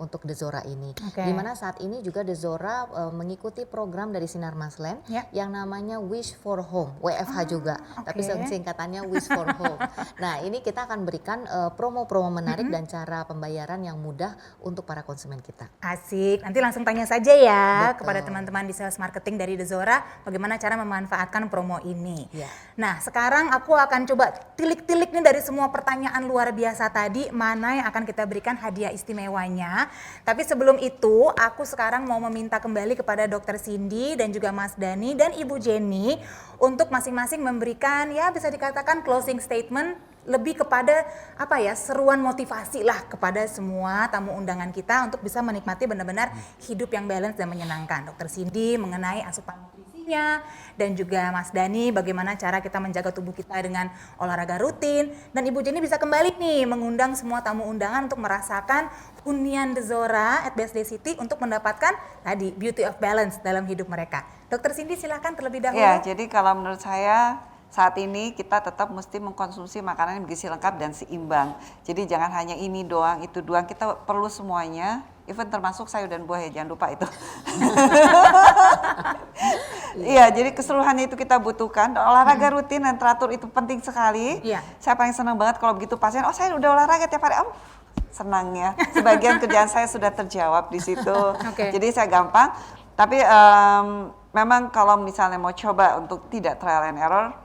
untuk The Zora ini. Dimana saat ini juga The Zora mengikuti program dari Sinar Maslen yang namanya Wish for Home, WFH juga, tapi singkatannya Wish for Home. Nah ini kita akan berikan promo-promo menarik dan cara pembayaran yang mudah untuk para konsumen kita. Asik, nanti langsung tanya saja ya kepada teman-teman di sales marketing dari The Zora bagaimana cara memanfaatkan promo ini. Nah sekarang aku akan coba tilik-tilik nih dari semua pertanyaan luar biasa tadi, mana yang akan kita berikan hadiah istimewanya. Tapi sebelum itu aku sekarang mau meminta kembali kepada Dr. Cindy dan juga Mas Dhani dan Ibu Jenny untuk masing-masing memberikan ya bisa dikatakan closing statement, lebih kepada apa ya, seruan motivasi lah kepada semua tamu undangan kita untuk bisa menikmati benar-benar hidup yang balance dan menyenangkan. Dr. Cindy mengenai asupan nutrisinya, dan juga Mas Dhani bagaimana cara kita menjaga tubuh kita dengan olahraga rutin, dan Ibu Jenny bisa kembali nih mengundang semua tamu undangan untuk merasakan hunian The Zora at BSD City untuk mendapatkan tadi beauty of balance dalam hidup mereka. Dr. Cindy silakan terlebih dahulu. Ya, jadi kalau menurut saya saat ini kita tetap mesti mengkonsumsi makanan yang bergizi lengkap dan seimbang. Jadi jangan hanya ini doang, itu doang, kita perlu semuanya, even termasuk sayur dan buah ya, jangan lupa itu. Iya, jadi keseluruhannya itu kita butuhkan. Olahraga rutin dan teratur itu penting sekali. Saya paling senang banget kalau begitu pasien, oh saya udah olahraga tiap hari, senangnya. Sebagian kerjaan saya sudah terjawab di situ. Jadi saya gampang. Tapi memang kalau misalnya mau coba untuk tidak trial and error,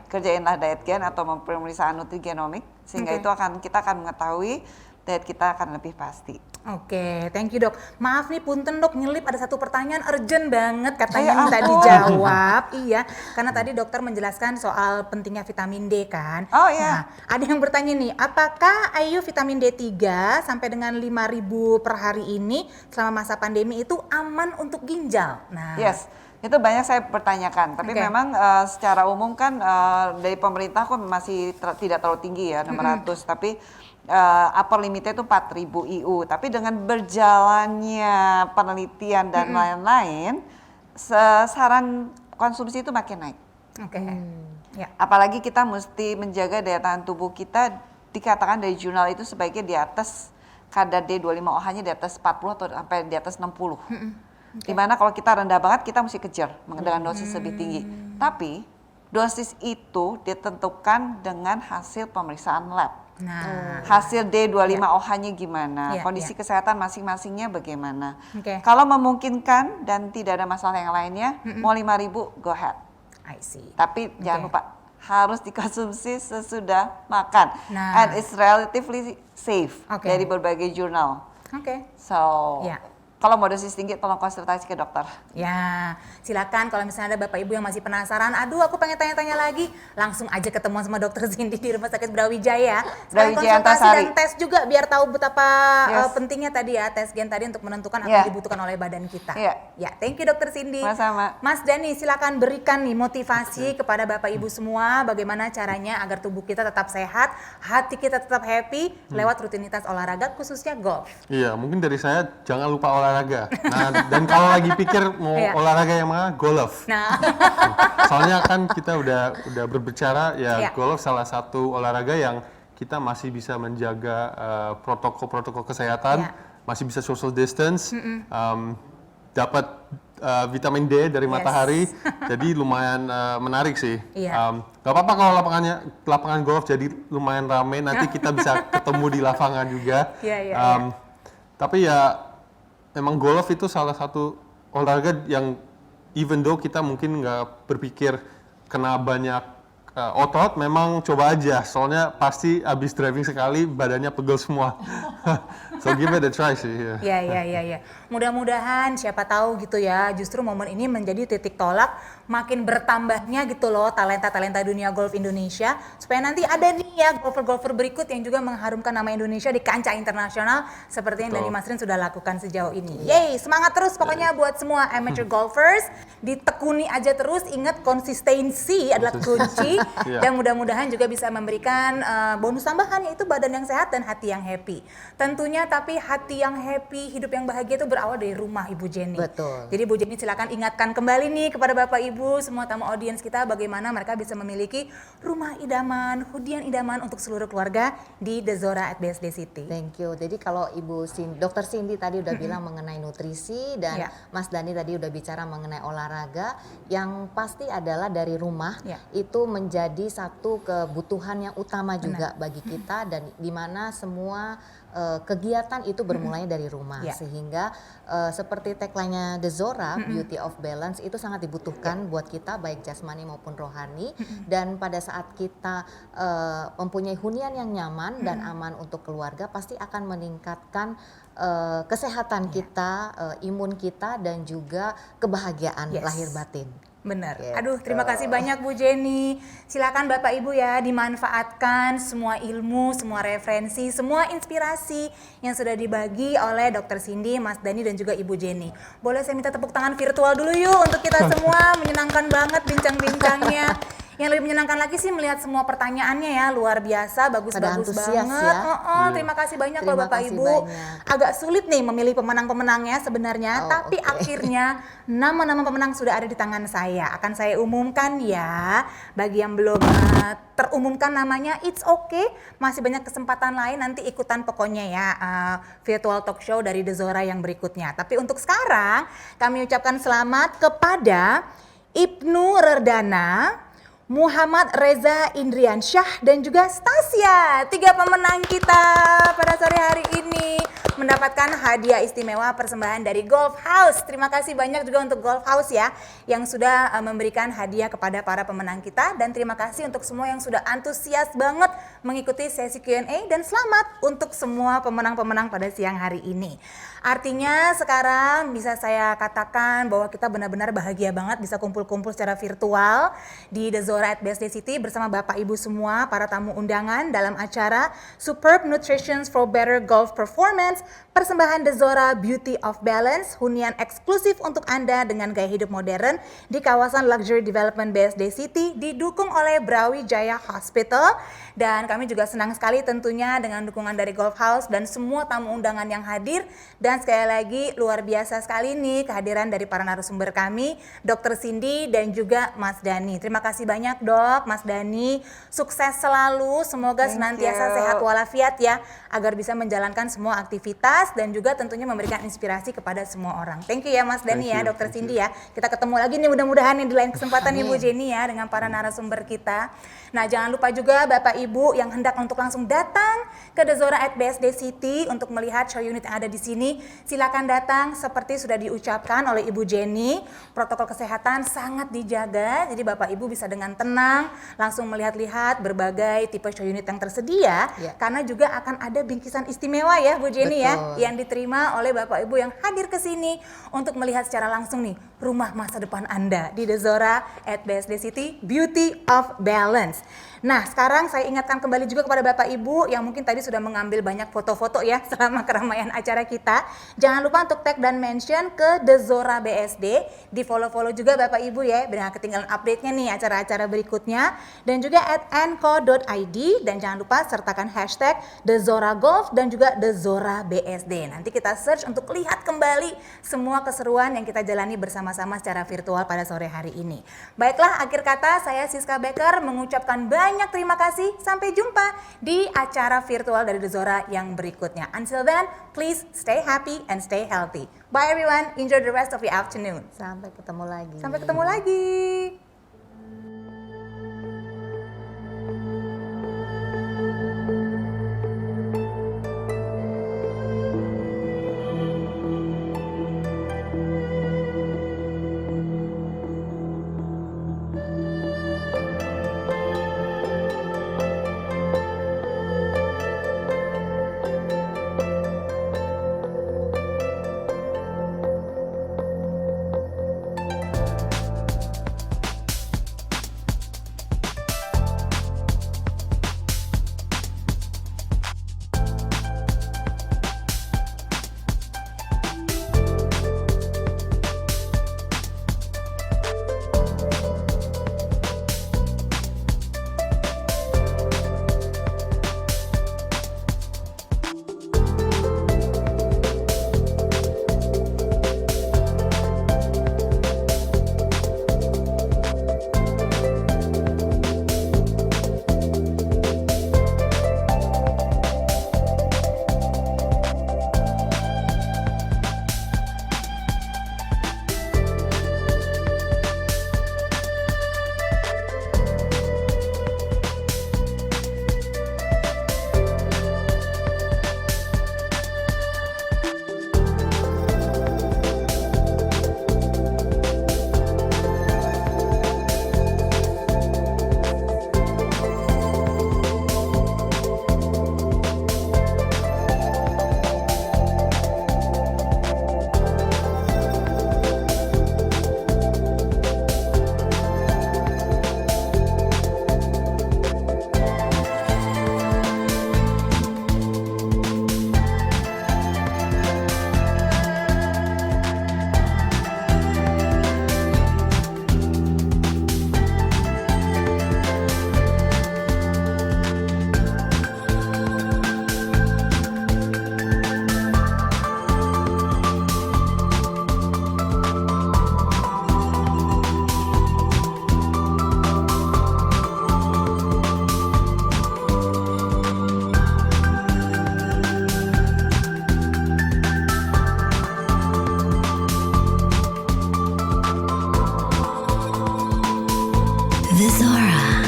kerjainlah diet gen atau pemeriksaan nutrigenomik sehingga itu kita akan mengetahui diet kita akan lebih pasti. Oke, thank you dok. Maaf nih punten dok, nyelip ada satu pertanyaan urgent banget katanya minta dijawab. Iya, karena tadi dokter menjelaskan soal pentingnya vitamin D kan. Nah, ada yang bertanya nih, apakah IU vitamin D3 sampai dengan 5.000 per hari ini selama masa pandemi itu aman untuk ginjal? Nah, yes. Itu banyak saya pertanyakan, tapi memang secara umum kan dari pemerintah kok masih tidak terlalu tinggi ya, 600, tapi upper limitnya itu 4.000 IU. Tapi dengan berjalannya penelitian dan lain-lain, saran konsumsi itu makin naik. Apalagi kita mesti menjaga daya tahan tubuh kita, dikatakan dari jurnal itu sebaiknya di atas kadar D25OH-nya di atas 40 atau sampai di atas 60. Dimana kalau kita rendah banget kita mesti kejar dengan dosis lebih tinggi. Tapi dosis itu ditentukan dengan hasil pemeriksaan lab. Hasil D25OH-nya gimana, kondisi kesehatan masing-masingnya bagaimana. Kalau memungkinkan dan tidak ada masalah yang lainnya, mau 5.000 go ahead. I see. Tapi jangan lupa harus dikonsumsi sesudah makan. And it's relatively safe dari berbagai jurnal. So kalau mau dosis tinggi tolong konsultasi ke dokter. Ya, silakan kalau misalnya ada Bapak Ibu yang masih penasaran, aduh aku pengen tanya-tanya lagi, langsung aja ketemuan sama Dokter Cindy di Rumah Sakit Brawijaya. Konsultasi dan tes juga biar tahu betapa pentingnya tadi ya tes gen tadi untuk menentukan apa yang dibutuhkan oleh badan kita. Ya, thank you Dokter Cindy. Sama-sama. Mas Dhani silakan berikan nih motivasi kepada Bapak Ibu semua bagaimana caranya agar tubuh kita tetap sehat, hati kita tetap happy lewat rutinitas olahraga khususnya golf. Iya, mungkin dari saya jangan lupa olahraga. Nah, dan kalau lagi pikir mau olahraga yang mana, golf. Soalnya kan kita udah berbicara golf salah satu olahraga yang kita masih bisa menjaga protokol kesehatan, masih bisa social distance, dapat vitamin D dari matahari, jadi lumayan menarik sih. Gak apa-apa kalau lapangan golf jadi lumayan ramai, nanti kita bisa ketemu di lapangan juga. Tapi ya memang golf itu salah satu olahraga yang even though kita mungkin nggak berpikir kena banyak otot, memang coba aja. Soalnya pasti abis driving sekali badannya pegel semua. So give it a try sih. Ya. Mudah-mudahan siapa tahu gitu ya, justru momen ini menjadi titik tolak makin bertambahnya gitu loh talenta-talenta dunia golf Indonesia, supaya nanti ada nih ya golfer-golfer berikut yang juga mengharumkan nama Indonesia di kancah internasional seperti yang Dani Masrin sudah lakukan sejauh ini. Yeay, semangat terus pokoknya buat semua amateur golfers, ditekuni aja terus, ingat konsistensi adalah kunci dan mudah-mudahan juga bisa memberikan bonus tambahan, yaitu badan yang sehat dan hati yang happy. Tentunya tapi hati yang happy, hidup yang bahagia itu berawal dari rumah Ibu Jenny. Betul. Jadi Bu Jenny silakan ingatkan kembali nih kepada Bapak Ibu, semua tamu audiens kita bagaimana mereka bisa memiliki rumah idaman, hunian idaman untuk seluruh keluarga di The Zora at BSD City. Thank you. Jadi kalau Dr. Cindy tadi udah bilang mengenai nutrisi dan Mas Dani tadi udah bicara mengenai olahraga, yang pasti adalah dari rumah itu menjadi satu kebutuhan yang utama juga bagi kita, dan di mana semua kegiatan itu bermulai dari rumah, sehingga seperti tagline-nya The Zora, Beauty of Balance, itu sangat dibutuhkan buat kita baik jasmani maupun rohani. Dan pada saat kita mempunyai hunian yang nyaman dan aman untuk keluarga, pasti akan meningkatkan kesehatan kita, imun kita, dan juga kebahagiaan lahir batin. Benar. Gitu. Aduh, terima kasih banyak Bu Jenny. Silakan Bapak Ibu ya dimanfaatkan semua ilmu, semua referensi, semua inspirasi yang sudah dibagi oleh Dr. Cindy, Mas Dani dan juga Ibu Jenny. Boleh saya minta tepuk tangan virtual dulu yuk untuk kita semua, menyenangkan banget bincang-bincangnya. Yang lebih menyenangkan lagi sih melihat semua pertanyaannya ya, luar biasa, bagus-bagus banget. Ya. Terima kasih banyak loh Bapak Ibu. Banyak. Agak sulit nih memilih pemenang-pemenangnya sebenarnya, tapi akhirnya nama-nama pemenang sudah ada di tangan saya. Akan saya umumkan ya. Bagi yang belum terumumkan namanya, it's okay. Masih banyak kesempatan lain, nanti ikutan pokoknya ya virtual talk show dari The Zora yang berikutnya. Tapi untuk sekarang kami ucapkan selamat kepada Ibnu Rerdana, Muhammad Reza Indriansyah dan juga Stasia, 3 pemenang kita pada sore hari ini mendapatkan hadiah istimewa persembahan dari Golf House. Terima kasih banyak juga untuk Golf House ya yang sudah memberikan hadiah kepada para pemenang kita, dan terima kasih untuk semua yang sudah antusias banget mengikuti sesi Q&A, dan selamat untuk semua pemenang-pemenang pada siang hari ini. Artinya sekarang bisa saya katakan bahwa kita benar-benar bahagia banget bisa kumpul-kumpul secara virtual di The Zora at BSD City bersama Bapak Ibu semua, para tamu undangan dalam acara Superb Nutrition for Better Golf Performance, persembahan The Zora Beauty of Balance, hunian eksklusif untuk Anda dengan gaya hidup modern di kawasan Luxury Development BSD City, didukung oleh Brawijaya Hospital. Dan kami juga senang sekali tentunya dengan dukungan dari Golf House dan semua tamu undangan yang hadir. Dan sekali lagi luar biasa sekali nih kehadiran dari para narasumber kami, Dr. Cindy dan juga Mas Dani. Terima kasih banyak Dok, Mas Dani. Sukses selalu, semoga senantiasa sehat walafiat ya, agar bisa menjalankan semua aktivitas dan juga tentunya memberikan inspirasi kepada semua orang. Thank you ya Mas Dani ya, Dr. Cindy ya. Kita ketemu lagi nih mudah-mudahan di lain kesempatan Ibu Jenny ya dengan para narasumber kita. Nah, jangan lupa juga Bapak Ibu yang hendak untuk langsung datang ke The Zora at BSD City untuk melihat show unit yang ada di sini, silakan datang. Seperti sudah diucapkan oleh Ibu Jenny, protokol kesehatan sangat dijaga, jadi Bapak Ibu bisa dengan tenang langsung melihat-lihat berbagai tipe show unit yang tersedia, karena juga akan ada bingkisan istimewa ya Bu Jenny ya, yang diterima oleh Bapak Ibu yang hadir ke sini untuk melihat secara langsung nih rumah masa depan Anda di The Zora at BSD City Beauty of Balance. Nah, sekarang saya ingatkan kembali juga kepada Bapak Ibu yang mungkin tadi sudah mengambil banyak foto-foto ya selama keramaian acara kita. Jangan lupa untuk tag dan mention ke The Zora BSD. Di follow-follow juga Bapak Ibu ya, biar nggak ketinggalan update-nya nih acara-acara berikutnya. Dan juga @anco.id, dan jangan lupa sertakan hashtag The Zora Golf dan juga The Zora BSD. Nanti kita search untuk lihat kembali semua keseruan yang kita jalani bersama-sama secara virtual pada sore hari ini. Baiklah, akhir kata saya Siska Becker mengucapkan banyak terima kasih. Sampai jumpa di acara virtual dari The Zora yang berikutnya. Until then, please stay happy and stay healthy. Bye everyone, enjoy the rest of your afternoon. Sampai ketemu lagi. Sampai ketemu lagi. Zora.